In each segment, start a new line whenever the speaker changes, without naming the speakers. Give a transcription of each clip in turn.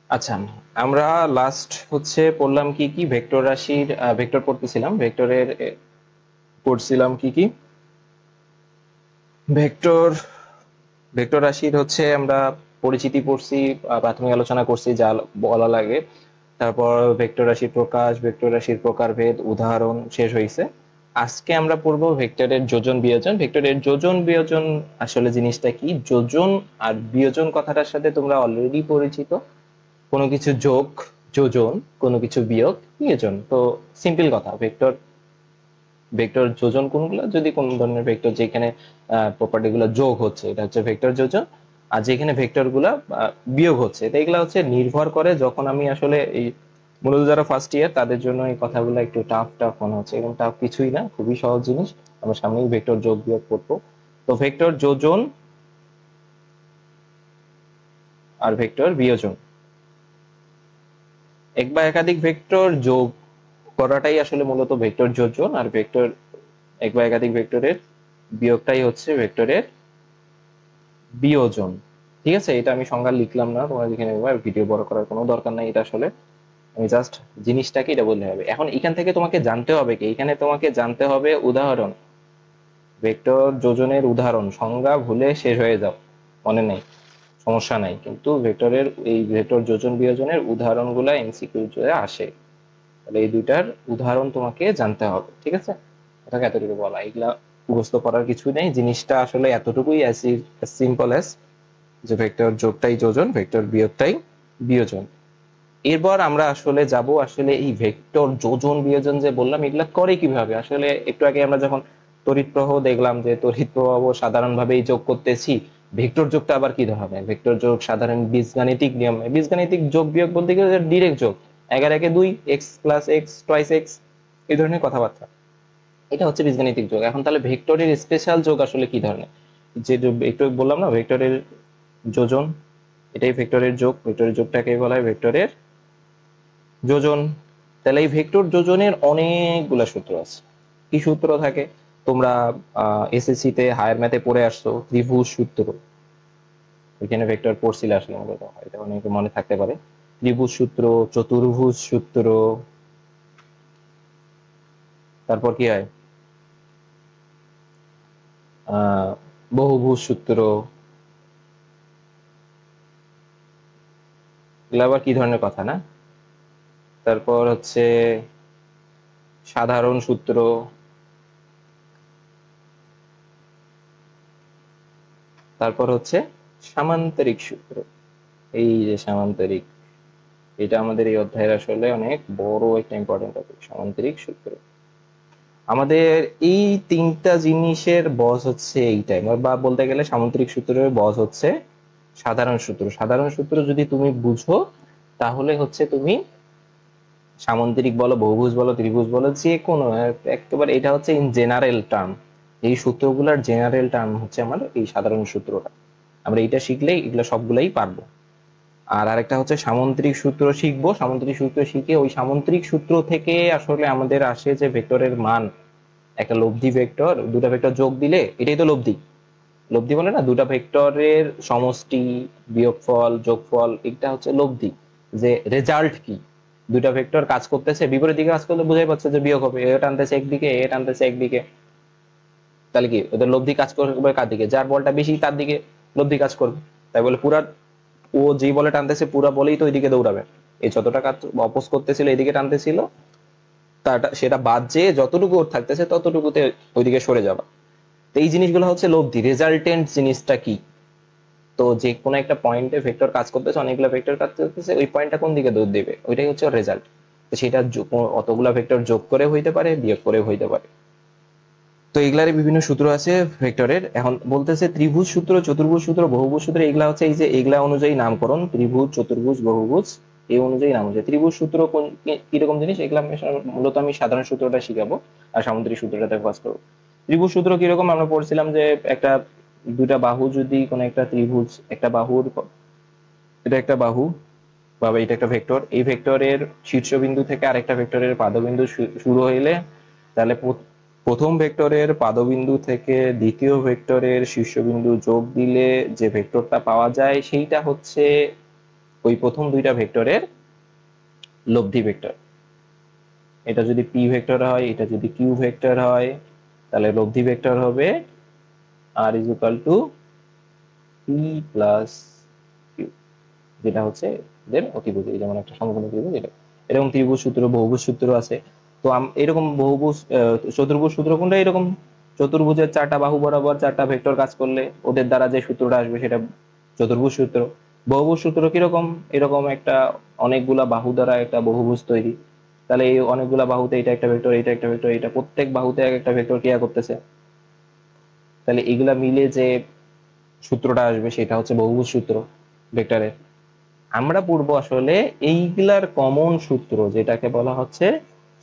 আচ্ছা, আমরা লাস্ট হচ্ছে পড়লাম কি কি ভেক্টর রাশির ভেক্টর পড়তেছিলাম, ভেক্টরের পড়ছিলাম কি কি ভেক্টর ভেক্টর রাশির হচ্ছে আমরা পরিচিতি পড়ছি, প্রাথমিক আলোচনা করছি যা বলা লাগে। তারপর ভেক্টর রাশির প্রকাশ, ভেক্টর রাশির প্রকারভেদ, উদাহরণ শেষ হয়েছে। আজকে আমরা পড়বো ভেক্টরের যোজন বিয়োজন। ভেক্টরের যোজন বিয়োজন আসলে জিনিসটা কি, যোজন আর বিয়োজন কথাটার সাথে তোমরা অলরেডি পরিচিত। কোনো কিছু যোগ যোজন, কোনো কিছু বিয়োগ বিয়োজন। তো সিম্পল কথা, ভেক্টর ভেক্টর যোজন কোনগুলো, যদি কোন ধরনের ভেক্টর যেখানে প্রপার্টি গুলো যোগ হচ্ছে এটা হচ্ছে ভেক্টর যোজন, আর যেখানে ভেক্টর গুলা বিয়োগ হচ্ছে তো এগুলা হচ্ছে নির্ভর করে। যখন আমি আসলে এই মূলত যারা ফার্স্ট ইয়ার তাদের জন্য এই কথাগুলো একটু টাফ টাফ মনে হচ্ছে, এবং টাফ কিছুই না, খুবই সহজ জিনিস। আমরা সামনেই ভেক্টর যোগ বিয়োগ করবো। তো ভেক্টর যোজন আর ভেক্টর বিয়োজন, এক বা একাধিক ভেক্টর যোগ করাটাই আসলে মূলত ভেক্টর যোজন, আর ভেক্টর এক বা একাধিক ভেক্টরের বিয়োগটাই হচ্ছে ভেক্টরের বিয়োজন। ঠিক আছে, এটা আমি সংজ্ঞা লিখলাম না, তোমরা লিখে নেবে, ভিডিও বড় করার কোনো দরকার নাই। এটা আসলে আমি জাস্ট জিনিসটাকে এটা বললে হবে। এখন এখান থেকে তোমাকে জানতে হবে কি, এখানে তোমাকে জানতে হবে উদাহরণ, ভেক্টর যোজনের উদাহরণ। সংজ্ঞা ভুলে শেষ হয়ে যাও, মনে নেই সমস্যা নাই, কিন্তু ভেক্টরের এই ভেক্টর যোজন বিয়োজনের উদাহরণগুলো এমসিকিউতে আসে। তাহলে এই দুইটার উদাহরণ তোমাকে জানতে হবে, ঠিক আছে? এটাকে এতটুকু বলা, এগুলা মুখস্থ করার কিছু নেই, জিনিসটা আসলে এতটুকুই, অ্যাজ সিম্পল অ্যাজ যে ভেক্টর যোগটাই যোজন, ভেক্টর বিয়োগটাই বিয়োজন। এরপর আমরা আসলে যাব আসলে এই ভেক্টর যোজন বিয়োজন যে বললাম এগুলা করে কিভাবে। আসলে একটু আগে আমরা যখন তড়িৎ প্রবাহ দেখলাম যে তড়িৎ প্রবাহ সাধারণভাবেই যোগ করতেছি, ভেক্টর যোগটা আবার কি ধরনের, ভেক্টর যোগ সাধারণ বীজগাণিতিক নিয়ম, বীজগাণিতিক যোগ বিয়োগ বলতে গেলে ডিরেক্ট যোগ, 11 × 2 x plus x twice x, এই ধরনের কথাবার্তা, এটা হচ্ছে বীজগাণিতিক যোগ। এখন তাহলে ভেক্টরের স্পেশাল যোগ আসলে কি ধরনের, যে একটু বললাম না ভেক্টরের যোজন, এটাই ভেক্টরের যোগ, ভেক্টরের যোগটাকে বলা হয় ভেক্টরের যোজন। তাহলে এই ভেক্টর যোজনের অনেকগুলা সূত্র আছে। কি সূত্র থাকে, তোমরা এসএসসি তে হায়ার ম্যাথে পড়ে আসছো ত্রিভুজ সূত্র, ওইখানে ভেক্টর পড়ছিলে আসলে মূলত, এটা অনেকে মনে থাকতে পারে। ত্রিভুজ সূত্র, চতুর্ভুজ সূত্র, তারপর কি হয় আহ বহুভুজ সূত্র, এগুলো আবার কি ধরনের কথা না। তারপর হচ্ছে সাধারণ সূত্র, তারপর হচ্ছে সামান্তরিক সূত্র। এই যে সামান্তরিক, এটা আমাদের এই অধ্যায়ের আসলে অনেক বড় একটা ইম্পর্টেন্ট টপিক, সামান্তরিক সূত্র। আমাদের এই তিনটা জিনিসের বস হচ্ছে এইটাই, বা বলতে গেলে সামান্তরিক সূত্রের বস হচ্ছে সাধারণ সূত্র। সাধারণ সূত্র যদি তুমি বুঝো তাহলে হচ্ছে তুমি সামান্তরিক বলো, বহুভুজ বলো, ত্রিভুজ বলো, যে কোনো একেবারে, এটা হচ্ছে ইন জেনারেল টার্ম, এই সূত্রগুলোর জেনারেল টার্ম হচ্ছে আমার এই সাধারণ সূত্রটা। আমরা এইটা শিখলেই এগুলো সবগুলাই পারবো। আর আরেকটা হচ্ছে সামান্তরিক সূত্র শিখবো, সামান্তরিক সূত্র শিখে ওই সামান্তরিক সূত্র থেকে আসলে আমাদের আসে যে ভেক্টরের মান, একটা লব্ধি ভেক্টর, দুটা ভেক্টর যোগ দিলে এটাই তো লব্ধি। লব্ধি বলে না, দুটা ভেক্টরের সমষ্টি, বিয়োগফল, যোগফল, এটা হচ্ছে লব্ধি। যে রেজাল্ট কি, দুটা ভেক্টর কাজ করতেছে বিপরীত দিকে কাজ করলে বোঝাই পাচ্ছে যে বিয়োগ হবে, এ টানতেছে একদিকে, এ টানতেছে একদিকে, তাহলে কি ওদের লব্ধি কাজ করবে কার দিকে, যার বলটা বেশি তার দিকে লব্ধি কাজ করবে। তাই বলে পুরা ও যেই বলে টানতেছে পুরা বলেই তো ওইদিকে দৌড়াবে, এই যতটা কাজ অপোজ করতেছিল এইদিকে টানতেছিল, সেটা বাদ যে যতটুকু ওর থাকতেছে ততটুকুতে ওইদিকে সরে যাবা। তো এই জিনিসগুলো হচ্ছে লব্ধি, রেজাল্টেন্ট জিনিসটা কি। তো যে কোনো একটা পয়েন্টে ভেক্টর কাজ করতেছে, অনেকগুলো ভেক্টর কাজ করতেছে, ওই পয়েন্টটা কোন দিকে দৌড় দেবে ওইটাই হচ্ছে রেজাল্ট। তো সেটা অতগুলা ভেক্টর যোগ করে হইতে পারে, বিয়োগ করে হইতে পারে। তো এগুলারই বিভিন্ন সূত্র আছে ভেক্টরের। এখন বলতেছে ত্রিভুজ সূত্র, চতুর্ভুজ সূত্র, বহুভুজ সূত্র, এগুলা হচ্ছে এই যে এগুলা অনুযায়ী নামকরণ, ত্রিভুজ, চতুর্ভুজ, বহুভুজ, এই অনুযায়ী নাম হচ্ছে। ত্রিভুজ সূত্র কোন কিরকম জিনিস, এগুলা মূলত আমি সাধারণ সূত্রটা শিখাবো আর সামুদ্রিক সূত্রটাতে কাজ করবো। ত্রিভুজ সূত্র কিরকম, আমরা পড়ছিলাম যে একটা দুইটা বাহু যদি কোন একটা ত্রিভুজ, একটা বাহুর, এটা একটা বাহু বা এটা একটা ভেক্টর, এই ভেক্টরের শীর্ষবিন্দু থেকে আরেকটা ভেক্টরের পাদবিন্দু শুরু হইলে তাহলে প্রথম ভেক্টরের পাদবিন্দু থেকে দ্বিতীয় ভেক্টরের শীর্ষবিন্দু যোগ দিলে যে ভেক্টরটা পাওয়া যায় সেইটা হচ্ছে ওই প্রথম দুইটা ভেক্টরের লব্ধি ভেক্টর। এটা যদি পি ভেক্টর হয়, এটা যদি কিউ ভেক্টর হয়, তাহলে লব্ধি ভেক্টর হবে R is equal to P plus Q, যেটা হচ্ছে এদের অতিভুজ, যেমন একটা সমকোণী ত্রিভুজ এটা। এরকম ত্রিভুজ সূত্র, বহুভুজ সূত্র আছে। তো এরকম বহুভুজ চতুর্ভুজ সূত্র কোনটা, এরকম চতুর্ভুজের চারটা বাহু বরাবর চারটা ভেক্টর কাজ করলে ওদের দ্বারা যে সূত্রটা আসবে সেটা চতুর্ভুজ সূত্র। বহুভুজ সূত্র কিরকম, এরকম একটা অনেকগুলা বাহু দ্বারা একটা বহুভুজ তৈরি, তাহলে এই অনেকগুলা বাহুতে এটা একটা ভেক্টর, এটা একটা ভেক্টর, এটা প্রত্যেক বাহুতে এক একটা ভেক্টর ক্রিয়া করতেছে, তাহলে এগুলা মিলে যে সূত্রটা আসবে সেটা হচ্ছে বহুভুজ সূত্র ভেক্টরের। আমরা পড়বো আসলে এইগুলার কমন সূত্র, যেটাকে বলা হচ্ছে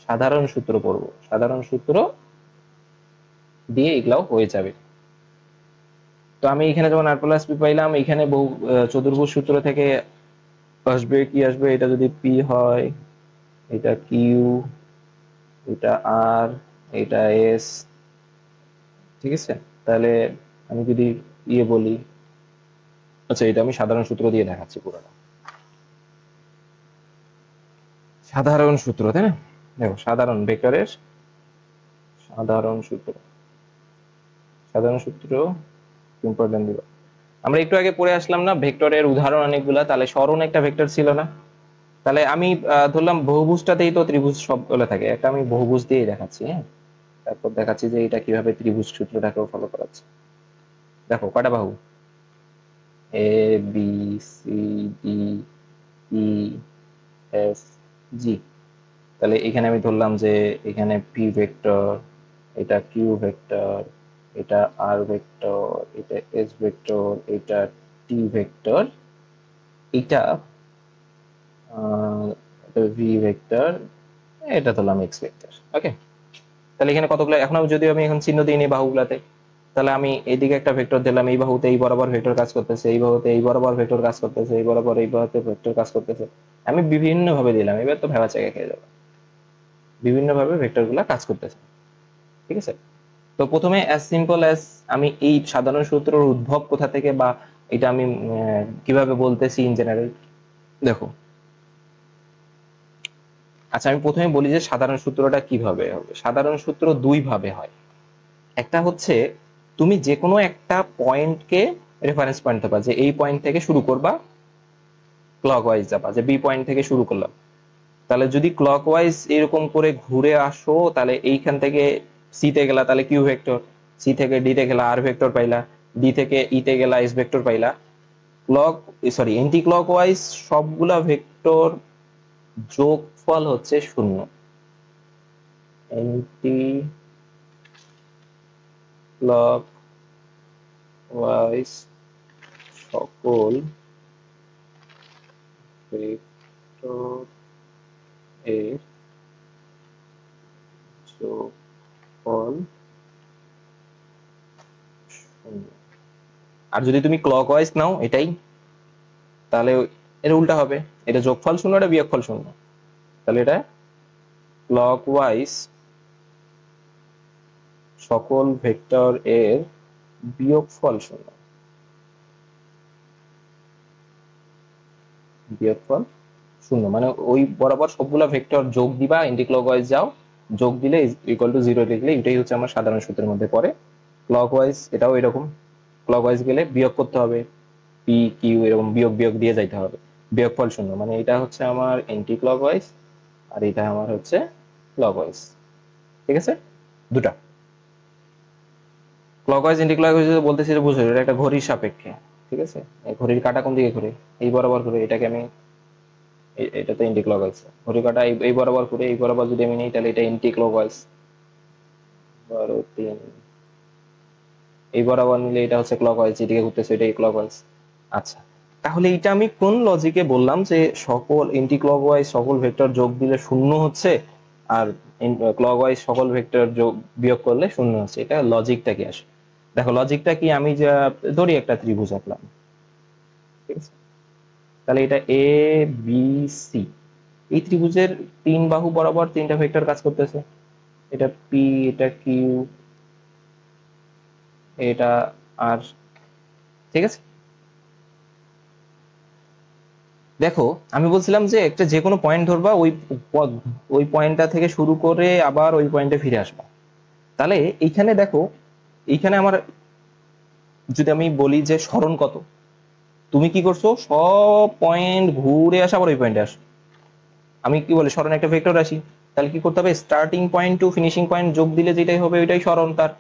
সাধারণ সূত্র পড়বো। সাধারণ সূত্র দিয়ে এগুলাও হয়ে যাবে। তো আমি এখানে যেমন আর প্লাস পি পাইলাম, এখানে বহু চতুর্ভুজ সূত্র থেকে আসবে কি আসবে, এটা যদি পি হয়, এটা কিউ, এটা আর, এটা এস, ঠিক আছে। তাহলে আমি যদি বলি, আচ্ছা এটা আমি সাধারণ সূত্র দিয়ে দেখাচ্ছি পুরোটা। সাধারণ সূত্র, তাই না? দেখো সাধারণ ভেক্টরের সাধারণ সূত্র, সাধারণ সূত্র ইম্পর্টেন্ট দিবা। আমরা একটু আগে পড়ে আসলাম না ভেক্টরের উদাহরণ অনেকগুলা, তাহলে স্মরণ একটা ভেক্টর ছিল না? তাহলে আমি ধরলাম বহুভুজটাতেই তো ত্রিভুজ সবগুলো থাকে, একটা আমি বহুভুজ দিয়েই দেখাচ্ছি, হ্যাঁ। তারপর দেখাচ্ছি যে এটা কিভাবে ত্রিভুজ সূত্রটাকেও ফলো করাচ্ছে। দেখো কয়টা বাহু, A B C D E F G. তাহলে এখানে আমি ধরলাম যে এখানে পি ভেক্টর, এটা কিউ ভেক্টর, এটা আর ভেক্টর, এটা এস ভেক্টর, এটা টি ভেক্টর, এটা ভি ভেক্টর, এটা ধরলাম এক্স ভেক্টর। ওকে, তাহলে এখানে কতগুলো, এখন আমি যদি আমি এখন চিহ্ন দিই নি বাহুগুলাতে, তাহলে আমি এইদিকে একটা ভেক্টর দিলাম, এই বাহুতে এই বরাবর ভেক্টর কাজ করতেছে, এই বাহুতে এই বরাবর ভেক্টর কাজ করতেছে, এই বরাবর এই বাহুতে ভেক্টর কাজ করতেছে। আমি বিভিন্ন ভাবে দিলাম, এবার তো ভেবা চাকা খেয়ে যাবে, বিভিন্ন ভাবে ভেক্টর গুলা কাজ করতেছে, ঠিক আছে। তো প্রথমে অ্যাজ সিম্পল অ্যাজ আমি এই সাধারণ সূত্রের উদ্ভব কোথা থেকে বা এটা আমি কিভাবে বলতেছি ইন জেনারেল, দেখো। আচ্ছা আমি প্রথমে বলি যে সাধারণ সূত্রটা কিভাবে হবে। সাধারণ সূত্র দুই ভাবে হয়। একটা হচ্ছে তুমি যে কোনো একটা পয়েন্টকে রেফারেন্স পয়েন্ট দেবা, যে এই পয়েন্ট থেকে শুরু করবা, ক্লকওয়াইজ যাবা, যে বি পয়েন্ট থেকে শুরু করলাম, তাহলে যদি ক্লকওয়াইজ এরকম করে ঘুরে আসো, তাহলে এইখান থেকে সি তে গেলা তাহলে কিউ ভেক্টর, সি থেকে ডি তে গেলা আর ভেক্টর পাইলা, ডি থেকে ই তে গেলা এস ভেক্টর পাইলা। ক্লক সরি এন্টি ক্লকওয়াইজ সবগুলা ভেক্টর যোগফল হচ্ছে শূন্য। এন্টি ক্লকওয়াইজ সকল ভেক্টর এর যোগফল শূন্য। আর যদি তুমি ক্লকওয়াইজ নাও এটাই, তাহলে এর উল্টা হবে, এটা যোগফল শূন্য, এটা বিয়োগফল শূন্য। তাহলে এটা ক্লকওয়াইজ সকল ভেক্টর এর বিয়োগফল শূন্য, বিয়োগফল শূন্য মানে ওই বরাবর সবগুলা ভেক্টর যোগ দিবা, এন্টি ক্লকওয়াইজ যাও, যোগ দিলে ইকুয়াল টু জিরো লিখলে, এটাই হচ্ছে আমার সাধারণ সূত্রের মধ্যে পড়ে। ক্লকওয়াইজ এটাও এরকম, ক্লকওয়াইজ গেলে বিয়োগ করতে হবে, পি কিউ এরকম বিয়োগ বিয়োগ দিয়ে যাইতে হবে, বিয়োগফল শূন্য। মানে এটা হচ্ছে আমার এন্টি ক্লকওয়াইজ আর এটা আমার হচ্ছে ক্লকওয়াইজ, ঠিক আছে। দুটা ক্লকওয়াইজ এন্টি ক্লকওয়াইজ বলতেছি, বুঝো এটা একটা ঘড়ির সাপেক্ষে, ঠিক আছে। এই ঘড়ির কাঁটা কোন দিকে ঘুরে, এই বরাবর ঘুরে, এটাকে আমি এটা তো এন্টি ক্লকওয়াইজ। ঘড়ির কাঁটা এই বরাবর ঘুরে, এই বরাবর যদি আমি নিই তাহলে এটা এন্টি ক্লকওয়াইজ। 12 3, এই বরাবর নিলে এটা হচ্ছে ক্লকওয়াইজ, যেদিকে ঘুরতেছে এটাই ক্লকওয়াইজ। আচ্ছা, তাহলে এটা আমি কোন লজিকে বললাম যে সকল এন্টি ক্লকওয়াইজ সকল ভেক্টর যোগ দিলে শূন্য হচ্ছে, আর ক্লকওয়াইজ সকল ভেক্টর যোগ বিয়োগ করলে শূন্য হচ্ছে, এটা লজিকটা কি আসে? দেখো লজিকটা কি, আমি যা ধরি একটা ত্রিভুজ আঁকলাম, ঠিক আছে। তাহলে এটা এ বি সি, এই ত্রিভুজের তিন বাহু বরাবর তিনটা ভেক্টর কাজ করতেছে, এটা পি, এটা কিউ, এটা আর, ঠিক আছে। দেখো আমি বলছিলাম যে একটা যে কোনো পয়েন্ট ধরবা, ওই পয়েন্টটা থেকে শুরু করে আবার ওই পয়েন্টে ফিরে আসবা। তাহলে এইখানে দেখো, এইখানে আমার যদি আমি বলি যে সরণ কত, তুমি কি করছো, সব পয়েন্ট ঘুরে আসা আবার ওই পয়েন্টে আসো। আমি কি বলি, সরণ একটা ভেক্টর রাশি, তাহলে কি করতে হবে, starting point to finishing point যোগ দিলে যেটাই হবে ওইটাই সরণ তার।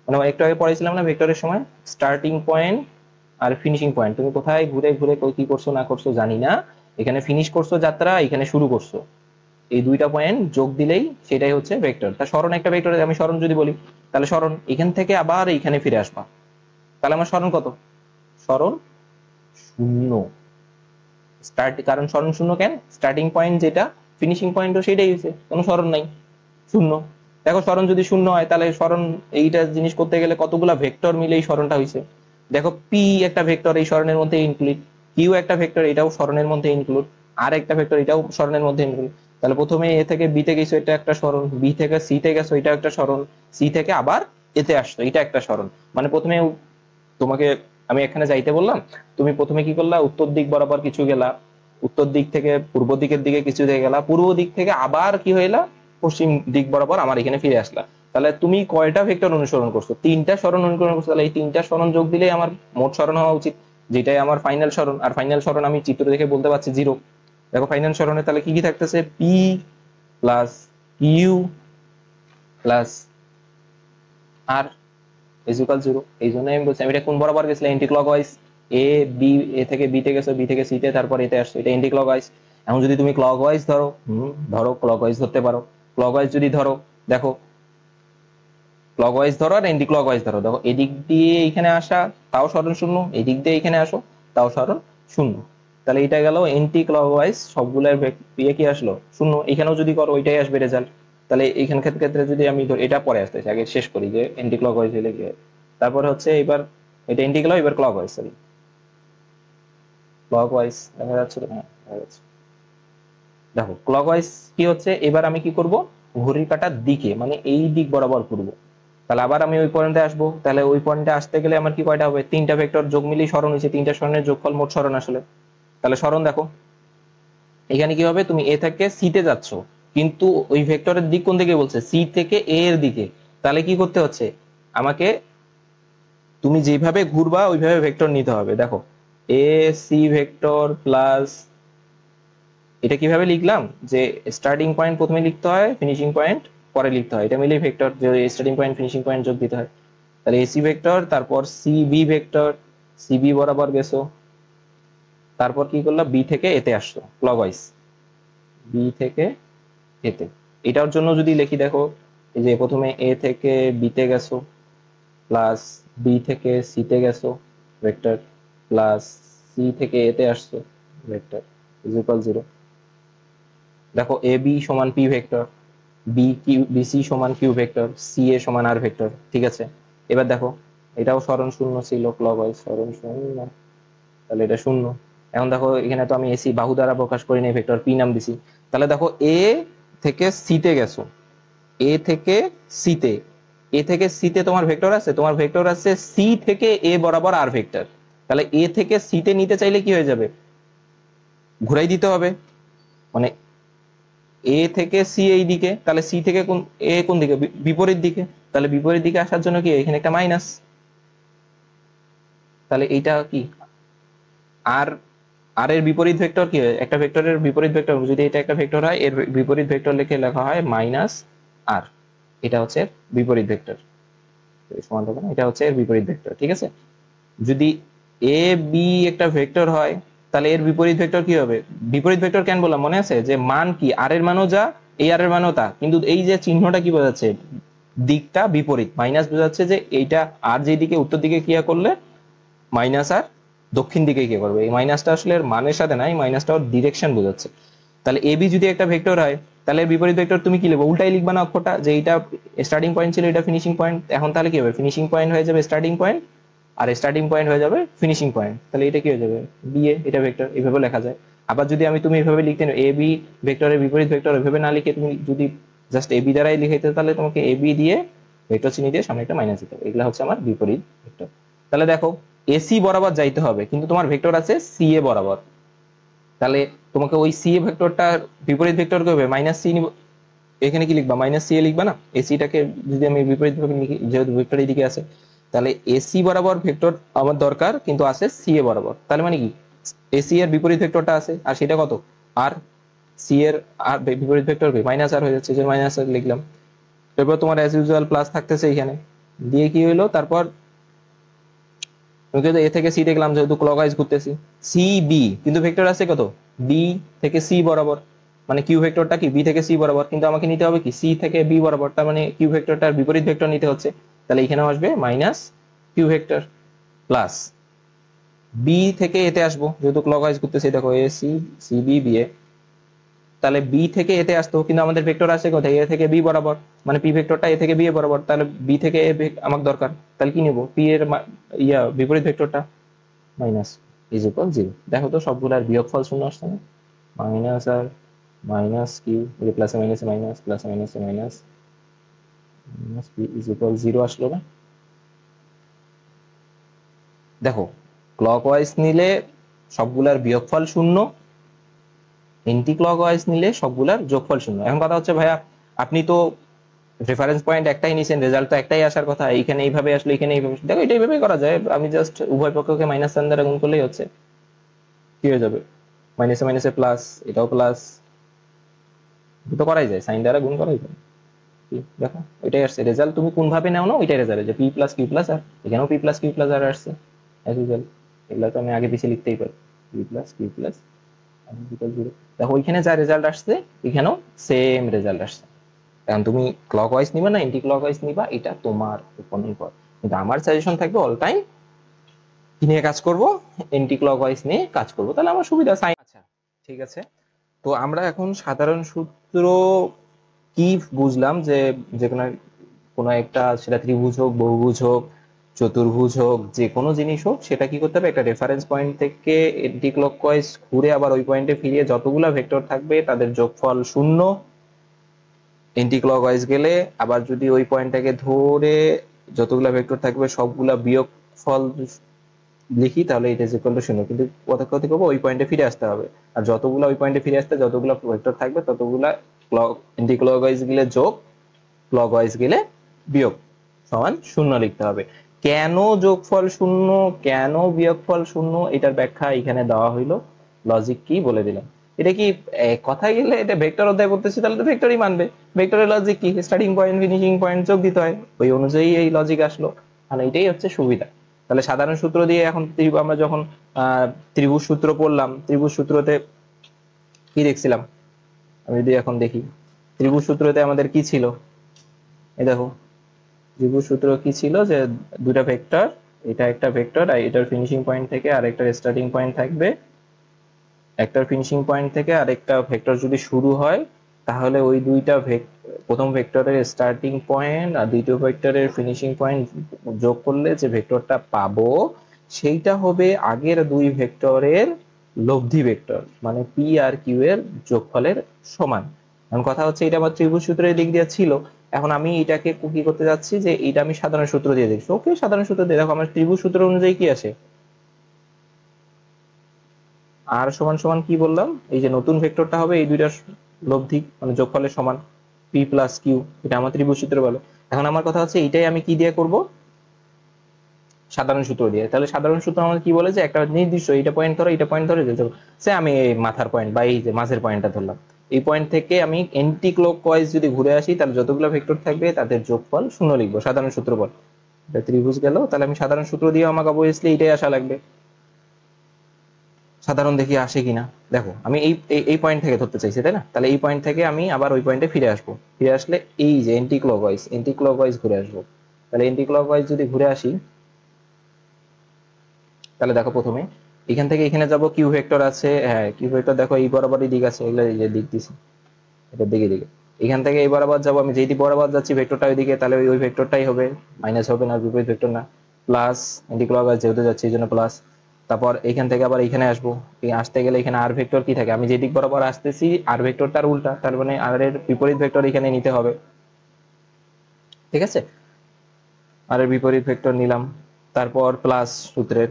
মানে একটু আগে পড়াইছিলাম না ভেক্টরের সময়, স্টার্টিং পয়েন্ট আর ফিনিশিং পয়েন্ট, তুমি কোথায় ঘুরে ঘুরে কি করছো না করছো জানি না, এখানে ফিনিশ করছো যাত্রা, এখানে শুরু করছো, এই দুইটা পয়েন্ট যোগ দিলেই সেটাই হচ্ছে ভেক্টর। তা সরণ একটা ভেক্টর, আমি সরণ যদি বলি, তাহলে সরণ এখান থেকে আবার এইখানে ফিরে আসবা, তাহলে আমার সরণ কত, সরণ শূন্য। কারণ সরণ শূন্য কেন, স্টার্টিং পয়েন্ট যেটা ফিনিশিং পয়েন্টও সেটাই হয়েছে, কোনো সরণ নাই, শূন্য। দেখো সরণ যদি শূন্য হয় তাহলে সরণ এইটা জিনিস করতে গেলে কতগুলা ভেক্টর মিলে এই সরণটা হয়েছে। দেখো পি একটা ভেক্টর এই সরণের মধ্যে ইনক্লুড, কিউ একটা ভেক্টর এটাও সরণের মধ্যে ইনক্লুড, আর একটা ভেক্টর এটাও সরণের মধ্যে ইনক্লুড। তাহলে প্রথমে এ থেকে বি তে গেছো, এটা একটা সরণ, বি থেকে সি তে গেছো, এটা একটা সরণ, সি থেকে আবার এতে আসছো, এটা একটা সরণ। মানে প্রথমে তোমাকে আমি এখানে যাইতে বললাম, তুমি প্রথমে কি করলা, উত্তর দিক বরাবর কিছু গেলা, উত্তর দিক থেকে পূর্ব দিকের দিকে কিছু দিয়ে গেলা, পূর্ব দিক থেকে আবার কি হইলা, পশ্চিম দিক বরাবর আমার এখানে ফিরে আসলা। তাহলে তুমি কয়টা ভেক্টর অনুসরণ করছো, তিনটা সরণ অনুসরণ করছো। তাহলে এই তিনটা সরণ যোগ দিলেই আমার মোট সরণ হওয়া উচিত, যেটাই আমার ফাইনাল সরণ। আর ফাইনাল সরণ আমি চিত্র দেখে বলতে পারছি 0। দেখো ফাইনাল সরণে তাহলে কি কি থাকতেছে, পি প্লাস কিউ প্লাস আর ইকুয়াল 0। এই জন্য আমি বলছি, আমি এটা কোন বরাবর গেছিলাম, এন্টি ক্লকওয়াইজ। এ বি, এ থেকে বি তে গেছো, বি থেকে সি তে, তারপর এতে আসছো, এটা এন্টি ক্লকওয়াইজ। এখন যদি তুমি ক্লকওয়াইজ ধরো, ধরো ক্লকওয়াইজ ধরতে পারো। ক্লকওয়াইজ যদি ধরো, দেখো ক্লকওয়াইজ ধরো আর এন্টি ক্লকওয়াইজ ধরো, দেখো এদিক দিয়ে এখানে আসা তাও সরণ শূন্য, এদিক দিয়ে এখানে আসো তাও সরণ শূন্য। তাহলে এটা গেল এন্টি ক্লকওয়াইজ, সবগুলোর ইয়ে কি আসলো, শূন্য। এখানেও যদি করো ওইটাই আসবে রেজাল্ট। তাহলে এইখান ক্ষেত্রে যদি আমি এটা পরে আসতেছি, আগে শেষ করি যে এন্টি ক্লকওয়াইজ হলে কি হয়। তারপরে হচ্ছে এবার এটা এন্টি ক্লক, এবার ক্লকওয়াইজ, সরি ক্লকওয়াইজ দেখা যাচ্ছে তো, হ্যাঁ দেখা যাচ্ছে। দেখো ক্লকওয়াইজ কি হচ্ছে, এবার আমি কি করব, ঘড়ির কাঁটার দিকে মানে এই দিক বরাবর ঘুরবো। তাহলে আবার আমি ওই পয়েন্টে আসবো, তাহলে ওই পয়েন্টে আসতে গেলে আমার কি কয়টা হবে, তিনটা ভেক্টর যোগ মিলিয়ে সরণ হয়েছে, তিনটা সরণের যোগফল মোট সরণ আসলে। তাহলে সরণ দেখো এখানে কি হবে, তুমি এ থেকে সি তে যাচ্ছ, কিন্তু ওই ভেক্টরের দিক কোন দিকে বলছে, সি থেকে এ এর দিকে। তাহলে কি করতে হচ্ছে আমাকে, তুমি যেভাবে ঘুরবা ওইভাবে ভেক্টর নিতে হবে। দেখো এ সি ভেক্টর প্লাস, এটা কিভাবে লিখলাম, যে স্টার্টিং পয়েন্ট প্রথমে লিখতে হয়, ফিনিশিং পয়েন্ট পরে লিখতে হয়, এটা মিলেই ভেক্টর, যে স্টার্টিং পয়েন্ট ফিনিশিং পয়েন্ট যোগ দিতে হয়। তাহলে এসি ভেক্টর, তারপর সিবি ভেক্টর, সিবি বরাবর গেছো, তারপর কি করলাম, বি থেকে এতে আসছো ক্লকওয়াইজ, বি থেকে এতে। এটার জন্য যদি লিখি, দেখো এই যে প্রথমে এ থেকে বিতে গেছো, প্লাস বি থেকে সিতে গেছো ভেক্টর, প্লাস সি থেকে এতে আসছো ভেক্টর, ইজ ইকুয়াল 0। দেখো এ বি সমান P vector, B Q BC সমান কিউ ভেক্টর, সি এ সমান আর ভেক্টর, ঠিক আছে। এবার দেখো এটাও সরণ শূন্য ছিল, ক্লকওয়াইজ সরণ শূন্য, তাহলে এটা শূন্য। এখন দেখো এখানে তো আমি এসি বাহু দ্বারা প্রকাশ করি নাই, ভেক্টর পি নাম দিছি। তাহলে দেখো এ থেকে সিতে গেছো, এ থেকে সিতে, এ থেকে সিতে তোমার ভেক্টর আছে, তোমার ভেক্টর আছে সি থেকে এ বরাবর আর ভেক্টর। তাহলে এ থেকে সিতে নিতে চাইলে কি হয়ে যাবে, ঘুরাই দিতে হবে, মানে এ থেকে সি এই দিকে, তাহলে সি থেকে কোন এ কোন দিকে, বিপরীত দিকে। তাহলে বিপরীত দিকে আসার জন্য কি এখানে একটা মাইনাস, তাহলে এইটা কি আর, আর এর বিপরীত ভেক্টর কি হয়, একটা ভেক্টরের বিপরীত ভেক্টর যদি এটা একটা ভেক্টর হয়, এর বিপরীত ভেক্টর লিখে লেখা হয় মাইনাস আর, এটা হচ্ছে বিপরীত ভেক্টর, সমান থাকে না, এটা হচ্ছে এর বিপরীত ভেক্টর, ঠিক আছে। যদি এ বি একটা ভেক্টর হয়, তাহলে এর বিপরীত ভেক্টর কি হবে, বিপরীত ভেক্টর কেন বললাম মনে আছে, যে মান কি আর এর মানও যা, এই আর এর মানও তা, কিন্তু এই যে চিহ্নটা কি বোঝাচ্ছে, দিকটা বিপরীত, মাইনাস বোঝাচ্ছে যে এইটা আর যেদিকে উত্তর দিকে ক্রিয়া করলে মাইনাস আর দক্ষিণ দিকে কি করবে, এই মাইনাসটা আসলে এর মানের সাথে নাই, মাইনাসটা ওর ডিরেকশন বোঝাচ্ছে। তাহলে এবি যদি একটা ভেক্টর হয়, তাহলে এর বিপরীত ভেক্টর তুমি কি লিখবে, উল্টাই লিখবা না অক্ষরটা, যে এইটা স্টার্টিং পয়েন্ট ছিল, এটা ফিনিশিং পয়েন্ট, এখন তাহলে কি হবে, ফিনিশিং পয়েন্ট হয়ে যাবে starting point, are starting point হয়ে যাবে ফিনিশিং পয়েন্ট, তাহলে এটা কি হয়ে যাবে, বি এ, এটা ভেক্টর, এইভাবে লেখা যায়। আবার যদি আমি তুমি এইভাবে লিখতে এ বি ভেক্টরের বিপরীত ভেক্টর এভাবে না লিখে তুমি যদি জাস্ট এবি দ্বারাই লিখাইতে, তাহলে তোমাকে এবি দিয়ে ভেক্টর চিহ্ন দিয়ে সামনে একটা মাইনাস দিতে হবে। এগুলো হচ্ছে আমার বিপরীত ভেক্টর। তাহলে দেখো এসি বরাবর যাইতে হবে, কিন্তু তোমার ভেক্টর আছে সি এ বরাবর, তাহলে তোমাকে ওই সি এ ভেক্টরটার বিপরীত ভেক্টর কি হবে, মাইনাস সি নিব। এখানে কি লিখবা, মাইনাস সি এ লিখবা না, এসিটাকে যদি আমি বিপরীত ভাবে লিখি, যেহেতু ভেক্টর এইদিকে আছে, তাহলে এসি বরাবর ভেক্টর আমার দরকার, কিন্তু আছে সি এ বরাবর। তাহলে মানে কি, এসি এর বিপরীত ভেক্টরটা আছে, আর সেটা কত, আর সি এর আর বিপরীত ভেক্টর কি মাইনাস আর হয়ে যাচ্ছে, যে মাইনাস আর লিখলাম। এরপর তোমার অ্যাজ ইউজুয়াল প্লাস থাকতেছে এখানে, দিয়ে কি হইলো, তারপর কিন্তু এ থেকে সি দেখলাম, যেহেতু ক্লকওয়াইজ ঘুরতেছি, সি বি, কিন্তু ভেক্টর আছে কত, বি থেকে সি বরাবর, মানে কিউ ভেক্টরটা কি বি থেকে সি বরাবর, কিন্তু আমাকে নিতে হবে কি সি থেকে বি বরাবর, তার মানে কিউ ভেক্টরটার বিপরীত ভেক্টর নিতে হচ্ছে। তাহলে এখানেও আসবে minus Q vector, plus B থেকে এতে আসবো, যেহেতু ক্লকওয়াইজ ঘুরতেছি, দেখো A C C B B A, তাহলে বি থেকে এতে আসতো, কিন্তু আমাদের ভেক্টর আছে কোথায়, এ থেকে বি বরাবর, মানে পি ভেক্টরটা এ থেকে বি এ বরাবর, তাহলে বি থেকে এ আমার দরকার, তাহলে কি নিব, পি এর বিপরীত ভেক্টরটা, মাইনাস ইজ ইকুয়াল জিরো। দেখো তো সবগুলার বিয়োগফল শূন্য আসছে না, মাইনাস আর মাইনাস কিউ, প্লাসে মাইনাসে মাইনাস, প্লাসে মাইনাসে minus, minus P is equal zero আসলো না। দেখো ক্লকওয়াইজ নিলে সবগুলার বিয়োগফল শূন্য, এন্টি ক্লকওয়াইজ নিলে সবগুলার যোগফল শূন্য। এখন কথা হচ্ছে ভাইয়া, আপনি তো রেফারেন্স পয়েন্ট একটাই নিছেন, রেজাল্ট তো একটাই আসার কথা, এইখানে এইভাবে আসলে এখানে এইভাবে, দেখো এটা এইভাবে করা যায়, আমি জাস্ট উভয় পক্ষকে মাইনাস সাইন দ্বারা গুণ করলেই হচ্ছে, কি হয়ে যাবে, মাইনাসে মাইনাসে প্লাস, এটাও প্লাস, তো করাই যায়, সাইন দ্বারা গুণ করাই যায়। দেখো ওইটাই আসছে রেজাল্ট, তুমি কোন ভাবে নাও না ওইটাই রেজাল্ট, যে পি প্লাস কিউ প্লাস আর, এখানেও পি প্লাস কিউ প্লাস আর আসছে অ্যাজ ইউজুয়াল, এগুলো তো আমি আগে পিছিয়ে লিখতেই পারি, P plus Q plus zero. দেখো ওইখানে যা রেজাল্ট আসছে এখানেও সেম রেজাল্ট আসছে। এখন তুমি ক্লকওয়াইজ নিবা না এন্টি ক্লকওয়াইজ নিবা, এটা তোমার উপর নির্ভর, কিন্তু আমার সাজেশন থাকবে অল টাইম কি নিয়ে কাজ করব, এন্টি ক্লকওয়াইজ নিয়ে কাজ করব, তাহলে আমার সুবিধা। সাইন আচ্ছা ঠিক আছে, তো আমরা এখন সাধারণ সূত্র কি বুঝলাম, যে যে কোনো কোনো একটা, সেটা ত্রিভুজ হোক, বহুভুজ হোক, চতুর্ভুজ হোক, যে কোনো জিনিস হোক, সেটা কি করতে হবে, একটা রেফারেন্স পয়েন্ট থেকে এন্টি ক্লকওয়াইজ ঘুরে আবার ওই পয়েন্টে ফিরিয়ে যতগুলা ভেক্টর থাকবে তাদের যোগফল শূন্য, এন্টি ক্লকওয়াইজ গেলে আবার যদি ওই পয়েন্টটাকে ধরে যতগুলা ভেক্টর থাকবে সবগুলা বিয়োগফল লিখি, তাহলে এটা ইজ ইকুয়াল টু শূন্য, কিন্তু কথা করবো ওই পয়েন্টে ফিরে আসতে হবে, আর যতগুলা ওই পয়েন্টে ফিরে আসতে যতগুলা ভেক্টর থাকবে ততগুলা এন্টি ক্লকওয়াইজ গেলে যোগ, ক্লকওয়াইজ গেলে বিয়োগ, সমান শূন্য লিখতে হবে। কেন যোগফল শূন্য, কেন বিয়োগফল শূন্য, এটার ব্যাখ্যা এখানে দেওয়া হইলো, লজিক কি বলে দিলাম। এটা কি কথায় গেলে এটা ভেক্টর অধ্যায় করতেছি, তাহলে তো ভেক্টরই মানবে, ভেক্টরের লজিক কি, স্টার্টিং পয়েন্ট ফিনিশিং পয়েন্ট যোগ দিতে হয়, ওই অনুযায়ী এই লজিক আসলো, মানে এটাই হচ্ছে সুবিধা। তাহলে সাধারণ সূত্র দিয়ে এখন আমরা যখন ত্রিভুজ সূত্র পড়লাম, ত্রিভুজ সূত্রতে কি দেখছিলাম, আমি যদি এখন দেখি ত্রিভুজ সূত্রতে আমাদের কি ছিল, এই দেখো ত্রিভুজ সূত্র কি ছিল, যে দুটা ভেক্টর, এটা একটা ভেক্টর আর এটার ফিনিশিং পয়েন্ট থেকে আরেকটার স্টার্টিং পয়েন্ট থাকবে, একটার ফিনিশিং পয়েন্ট থেকে আরেকটা ভেক্টর যদি শুরু হয়, তাহলে ওই দুইটা প্রথম ভেক্টরের স্টার্টিং পয়েন্ট আর দ্বিতীয় ভেক্টরের ফিনিশিং পয়েন্ট যোগ করলে যে ভেক্টরটা পাবো সেইটা হবে আগের দুই ভেক্টরের লব্ধি ভেক্টর, মানে পি আর কিউ এর যোগফলের সমান। এখন কথা হচ্ছে এটা আমার ত্রিভুজ সূত্রের দিক দিয়ে ছিল, এখন আমি এটাকে কি করতে যাচ্ছি, যে এটা আমি সাধারণ সূত্র দিয়ে দেখছি, ওকে সাধারণ সূত্র দিয়ে দেখো, আমার ত্রিভুজ সূত্র অনুযায়ী কি আসে, আর সমান সমান কি বললাম, এই যে নতুন ভেক্টরটা হবে এই দুইটার লব্ধি মানে যোগফলের সমান, পি প্লাস কিউ, এটা আমার ত্রিভুজ সূত্র বলে। এখন আমার কথা হচ্ছে এইটাই আমি কি দিয়ে করব, সাধারণ সূত্র দিয়ে। তাহলে সাধারণ সূত্র আমাকে কি বলে, যে একটা নির্দিষ্ট এইটা পয়েন্ট ধরো, এটা পয়েন্ট ধরে যেতে, সে আমি এই মাথার পয়েন্ট বা এই যে মাঝের পয়েন্টটা ধরলাম, এই পয়েন্ট থেকে আমি এন্টি ক্লকওয়াইজ যদি ঘুরে আসি, তাহলে যতগুলো ভেক্টর থাকবে তাদের যোগফল শূন্য লিখবো, সাধারণ সূত্র বল। এটা ত্রিভুজ গেল, তাহলে আমি সাধারণ সূত্র দিয়ে আমাকে অবভিয়াসলি এটাই আসা লাগবে, সাধারণ দেখি আসে কিনা। দেখো আমি এই এই পয়েন্ট থেকে ধরতে চাইছি, তাই না, তাহলে এই পয়েন্ট থেকে আমি আবার ওই পয়েন্টে ফিরে আসবো, ফিরে আসলে এই যে এন্টি ক্লকওয়াইজ ঘুরে আসবো, তাহলে এন্টি ক্লকওয়াইজ যদি ঘুরে আসি, তাহলে দেখো প্রথমে এখান থেকে এখানে যাব, কিউ ভেক্টর আছে, হ্যাঁ কিউ ভেক্টর দেখো এই বরাবরই দিক আছে, এগুলো যে দিক দিছি এটার দিকে দিকে, এখান থেকে এই বরাবর যাবো, আমি যেই দিক বরাবর যাচ্ছি ভেক্টরটা ওইদিকে, তাহলে ওই ভেক্টরটাই হবে, মাইনাস হবে না, বিপরীত ভেক্টর না, প্লাস এন্টি ক্লকওয়াইজ যেহেতু যাচ্ছে এই জন্য প্লাস, তারপর এখান থেকে আবার এখানে আসবো, এই আসতে গেলে এখানে আর ভেক্টর কি থাকে, আমি যে দিক বরাবর আসতেছি আর ভেক্টরটার উল্টা, তার মানে আর এর বিপরীত ভেক্টর এখানে নিতে হবে। ঠিক আছে, আর এর বিপরীত ভেক্টর নিলাম, তারপর প্লাস সূত্রের,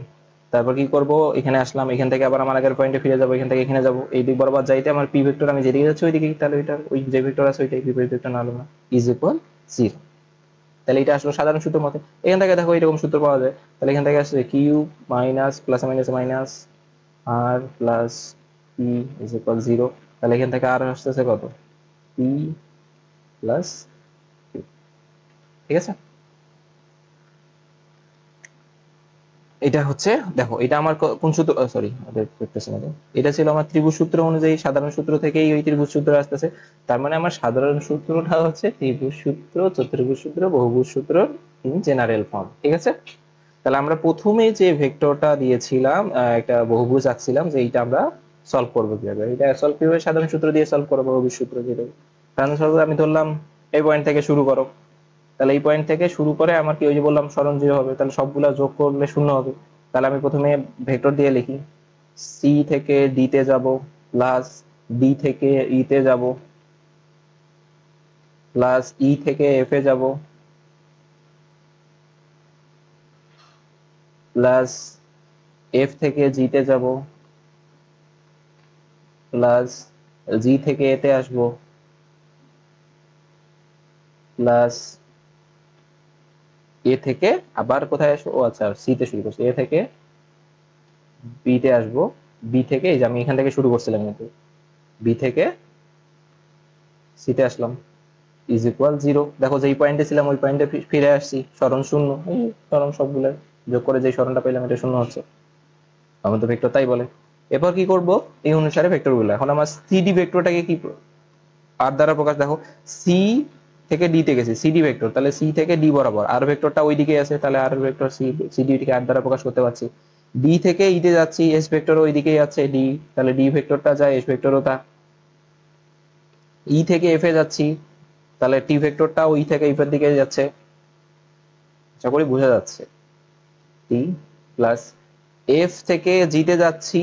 তারপর কি করব, এখানে আসলাম, এখান থেকে আবার আমার আগের পয়েন্টে ফিরে যাবো, এখান থেকে এখানে যাবো, এই দিক বরাবর যাইতে আমার পি ভেক্টর আমি যেদিকে যাচ্ছি ওইদিকে, তাহলে ওইটা ওই যে ভেক্টর আছে ওইটাই বিপরীত ভেক্টর না হলো না, ইজ ইকুয়াল 0। তাহলে এটা আসলো সাধারণ সূত্র মতে। এখান থেকে দেখো এরকম সূত্র পাওয়া যায়, তাহলে এখান থেকে আসছে Q minus plus minus minus R plus P is equal 0। তাহলে এখান থেকে আর আসতেছে কত, পি প্লাস কিউ। ঠিক আছে, এটা হচ্ছে, দেখো এটা আমার কোন সূত্র, সরি দেখতেছি না, এটা ছিল আমার ত্রিভুজ সূত্র অনুযায়ী, সাধারণ সূত্র থেকেই ওই ত্রিভুজ সূত্র আসতেছে। তার মানে আমার সাধারণ সূত্রটা হচ্ছে ত্রিভুজ সূত্র, চতুর্ভুজ সূত্র, বহুভুজ সূত্র ইন জেনারেল ফর্ম। ঠিক আছে, তাহলে আমরা প্রথমে যে ভেক্টরটা দিয়েছিলাম, একটা বহুভুজ আঁকছিলাম, যে এইটা আমরা সলভ করবো কিভাবে, এটা সলভ কিভাবে, সাধারণ সূত্র দিয়ে সলভ করবো, বহুভুজ সূত্র যেটা, সাধারণ সূত্র আমি ধরলাম এই পয়েন্ট থেকে শুরু করো, তাহলে এই পয়েন্ট থেকে শুরু করে আমার কি, ওই যে বললাম স্মরণ 0 হবে, তাহলে সবগুলা যোগ করলে 0 হবে। তাহলে আমি প্রথমে ভেক্টর দিয়ে লিখি, সি থেকে ডি তে যাব, প্লাস ডি থেকে ই তে যাব, প্লাস ই থেকে এফ এ যাব, প্লাস এফ থেকে জি তে যাব, প্লাস জি থেকে এ তে আসবো, প্লাস এ থেকে আবার কোথায় আসবো, ও আচ্ছা সি তে শুরু করছি, এ থেকে বি তে আসবো, বি থেকে এই যে আমি এখান থেকে শুরু করছিলাম কিন্তু, বি থেকে সি তে আসলাম, ইজ ইকুয়াল 0। দেখো যেই পয়েন্টে ছিলাম ওই পয়েন্টে ফিরে আসছি, স্মরণ 0, এই স্মরণ সবগুলো যোগ করে যে স্মরণটা পেলাম এটা 0 হচ্ছে, আমার তো ভেক্টর তাই বলে। এরপর কি করব, এই অনুসারে ভেক্টর গুলো, এখন আমার সিডি ভেক্টরটাকে কি আর দ্বারা প্রকাশ, দেখো সি থেকে ডি তে গেছি, সিডি ভেক্টর, তাহলে সি থেকে ডি বরাবর আর ভেক্টরটা ওইদিকে আছে, তাহলে আর ভেক্টর সি, সিডি টিকে আর দ্বারা প্রকাশ করতে পারছি। ডি থেকে ই তে যাচ্ছি, এস ভেক্টর ওইদিকেই আছে ডি, তাহলে ডি ভেক্টরটা যায়, এস ভেক্টরও তা। ই থেকে এফ এ যাচ্ছি, তাহলে টি ভেক্টরটা ওই থেকে এফ এর দিকে যাচ্ছে, আশা করি বোঝা যাচ্ছে। টি প্লাস এফ থেকে জিতে যাচ্ছি,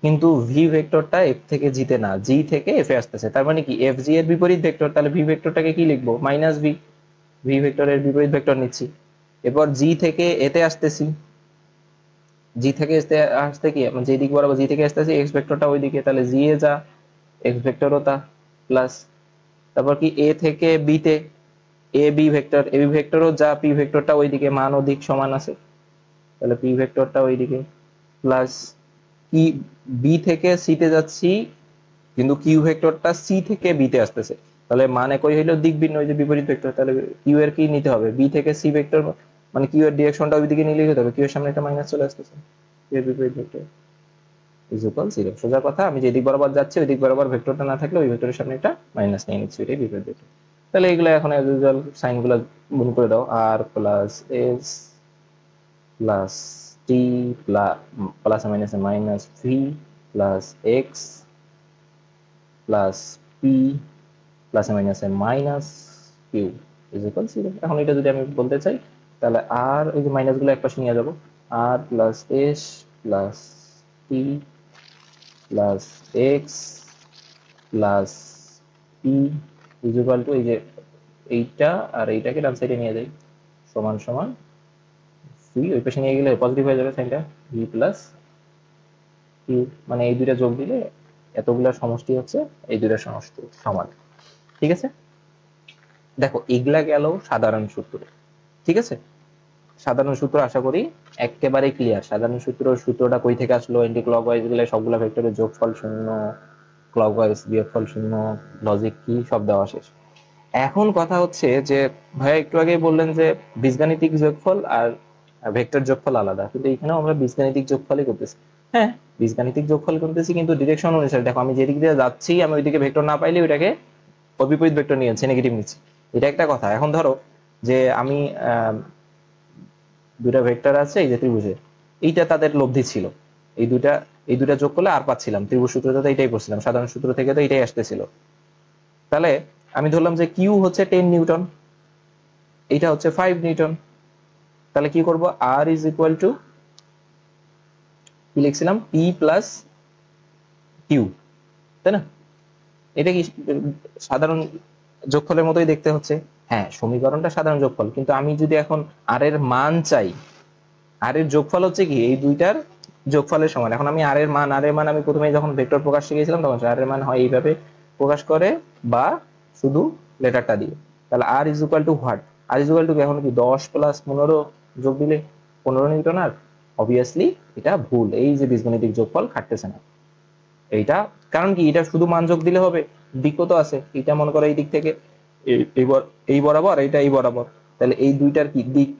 কিন্তু ভি ভেক্টরটা এফ থেকে জিতে না, জি থেকে এফ এ আসতেছে, তার মানে কি এফ জি এর বিপরীত ভেক্টর, তাহলে ভি ভেক্টরটাকে কি লিখবো, মাইনাস ভি, ভি ভেক্টরের বিপরীত ভেক্টর নিচ্ছি। এরপর জি থেকে এতে আসতেছি, জি থেকে আসতে কি যে দিক বরাবর জি থেকে আসতেছি, এক্স ভেক্টরটা ওইদিকে, তাহলে জি এ যা, এক্স ভেক্টরও তা, প্লাস তারপর কি এ থেকে বি তে, A B vector, A B ভেক্টরও যা, পি ভেক্টরটা ওইদিকে, মান ও দিক সমান আছে, তাহলে পি ভেক্টরটা ওইদিকে, প্লাস কি বি থেকে সি তে যাচ্ছি, কিন্তু কিউ ভেক্টরটা সি থেকে বি তে আসতেছে, তাহলে মান একই হইলেও দিক ভিন্ন, ওই যে বিপরীত ভেক্টর, তাহলে কিউ এর কি নিতে হবে, বি থেকে সি ভেক্টর, মানে কিউ এর ডিরেকশনটা ওইদিকে নিলেই হতে হবে, কিউ এর সামনে একটা মাইনাস চলে আসতেছে, কিউ এর বিপরীত ভেক্টর ইজ ইকুয়াল 0। সোজা কথা, আমি যে দিক বরাবর যাচ্ছি ওই দিক বরাবর ভেক্টরটা না থাকলে ওই ভেক্টরের সামনে একটা মাইনাস নিয়ে নিচ্ছি, ওইটাই বিপরীত ভেক্টর। তাহলে এগুলো এখন অ্যাজ ইউজুয়াল সাইন গুলো গুণ করে দাও, R plus S plus T plus minus minus V plus X plus P plus minus minus Q is equal 0। এখন এটা যদি আমি বলতে চাই, তাহলে আর ওই যে মাইনাস গুলো একপাশে নিয়ে যাবো, R plus S plus T plus X plus P is equal to, এই যে এইটা আর এইটাকে ডান সাইডে নিয়ে যাই, সমান সমান সি, ওই পাশে নিয়ে গেলে পজিটিভ হয়ে যাবে সাইনটা, ভি প্লাস কিউ, মানে এই দুইটা যোগ দিলে এতগুলা সমষ্টি হচ্ছে এই দুইটা সমষ্টি সমান। ঠিক আছে, দেখো এগুলা গেল সাধারণ সূত্র। ঠিক আছে, সাধারণ সূত্র আশা করি একেবারে ক্লিয়ার। সাধারণ সূত্রটা কই থেকে আসলো, এন্টি ক্লকওয়াইজ গেলে সবগুলা ভেক্টরের যোগফল 0, ক্লকওয়াইজ বিয়োগফল 0, লজিক কি সব দেওয়া শেষ। এখন কথা হচ্ছে যে ভাইয়া একটু আগে বললেন যে বীজগাণিতিক যোগফল আর ভেক্টর যোগফল আলাদা, কিন্তু এখানেও আমরা বীজগাণিতিক যোগফলই করতেছি। হ্যাঁ, বীজগাণিতিক যোগফল করতেছি, কিন্তু ডিরেকশন অনুসারে, দেখো আমি যেদিক দিয়ে যাচ্ছি আমি ওইদিকে ভেক্টর না পাইলে ওইটাকে ওর বিপরীত ভেক্টর নিয়ে যাচ্ছি, নেগেটিভ নিচ্ছি, এটা একটা কথা। এখন ধরো যে আমি দুটা ভেক্টর আছে এই যে ত্রিভুজে, এইটা তাদের লব্ধি ছিল, এই দুটা যোগ করলে আর পাচ্ছিলাম, ত্রিভুজ সূত্রটা তো এইটাই করছিলাম, সাধারণ সূত্র থেকে তো এইটাই আসতেছিল। তাহলে আমি ধরলাম যে কিউ হচ্ছে 10 নিউটন, এইটা হচ্ছে 5 নিউটন, তাহলে কি করব, আর ইজ ইকুয়াল টু কি লিখছিলাম, পি প্লাস কিউ, তাই না? এটা কি সাধারণ যোগফলের মতোই দেখতে হচ্ছে। হ্যাঁ, সমীকরণটা সাধারণ যোগফল, কিন্তু আমি যদি এখন আর এর মান চাই, আর এর যোগফল হচ্ছে কি এই দুইটার যোগফলের সমান। এখন আমি আর এর মান আমি প্রথমে যখন ভেক্টর প্রকাশ শিখেছিলাম তখন আর এর মান হয় এইভাবে প্রকাশ করে, বা শুধু লেটারটা দিয়ে। তাহলে R is equal to what, R is equal to এখন কি 10 প্লাস 15 যোগ দিলে 15 নিউটন। আর অবভিয়াসলি এটা ভুল, এই যে বীজগণিতিক যোগফল খাটতেছে না এইটা। কারণ কি, এটা শুধু মান যোগ দিলে হবে, দিকও তো আছে। এটা মনে করো এই দিক থেকে এই বরাবর, এইটা এই বরাবর, তাহলে এই দুইটার কি দিক,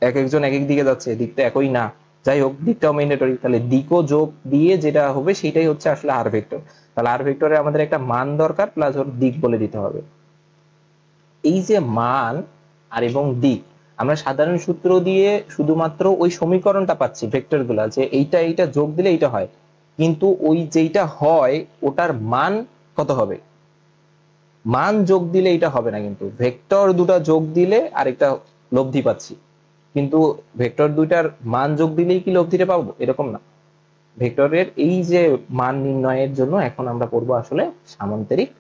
এক একজন এক এক দিকে যাচ্ছে, দিকটা একই না। যাই হোক, দিকটাও ম্যান্ডেটরি, তাহলে দিকও যোগ দিয়ে যেটা হবে সেটাই হচ্ছে আসলে আর ভেক্টর। তাহলে আর ভেক্টরে আমাদের একটা মান দরকার, প্লাস ওর দিক বলে দিতে হবে। এই যে মান আর এবং দিক, আমরা সাধারণ সূত্র দিয়ে শুধুমাত্র ওই সমীকরণটা পাচ্ছি ভেক্টর গুলা, যে এইটা এইটা যোগ দিলে এইটা হয়, কিন্তু ওই যেইটা হয় ওটার মান কত হবে, মান যোগ দিলে এটা হবে না। কিন্তু ভেক্টর দুটা যোগ দিলে আরেকটা লব্ধি পাচ্ছি, কিন্তু ভেক্টর দুইটার মান যোগ দিলেই কি লব্ধিটা পাবো এরকম না। ভেক্টরের এই যে মান নির্ণয়ের জন্য এখন আমরা পড়বো আসলে সামান্তরিক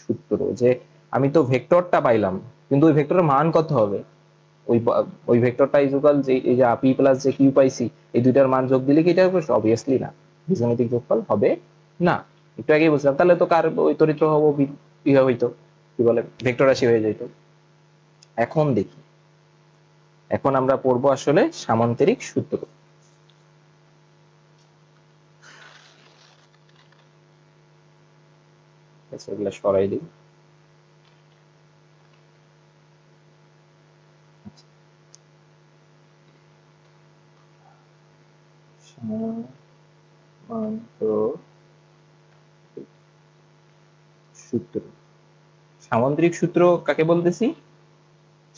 সূত্র, যে আমি তো ভেক্টরটা পাইলাম, কিন্তু ওই ভেক্টরের মান কত হবে, ওই ওই ভেক্টরটা ইকুয়াল যে এই যে পি প্লাস যে কিউ পাইছি, এই দুইটার মান যোগ দিলে কি এটা হবে, অবভিয়াসলি না, বীজগণিতিক যোগফল হবে না। একটু আগেই বুঝলাম, তাহলে তো কার ওই তড়িৎ প্রবাহ ইয়ে হইতো, কি বলে ভেক্টর রাশি হয়ে যেত। এখন দেখি, এখন আমরা পড়বো আসলে সামান্তরিক সূত্র। এগুলা সরাই দিই। সূত্র, সামান্তরিক সূত্র কাকে বলতেছি?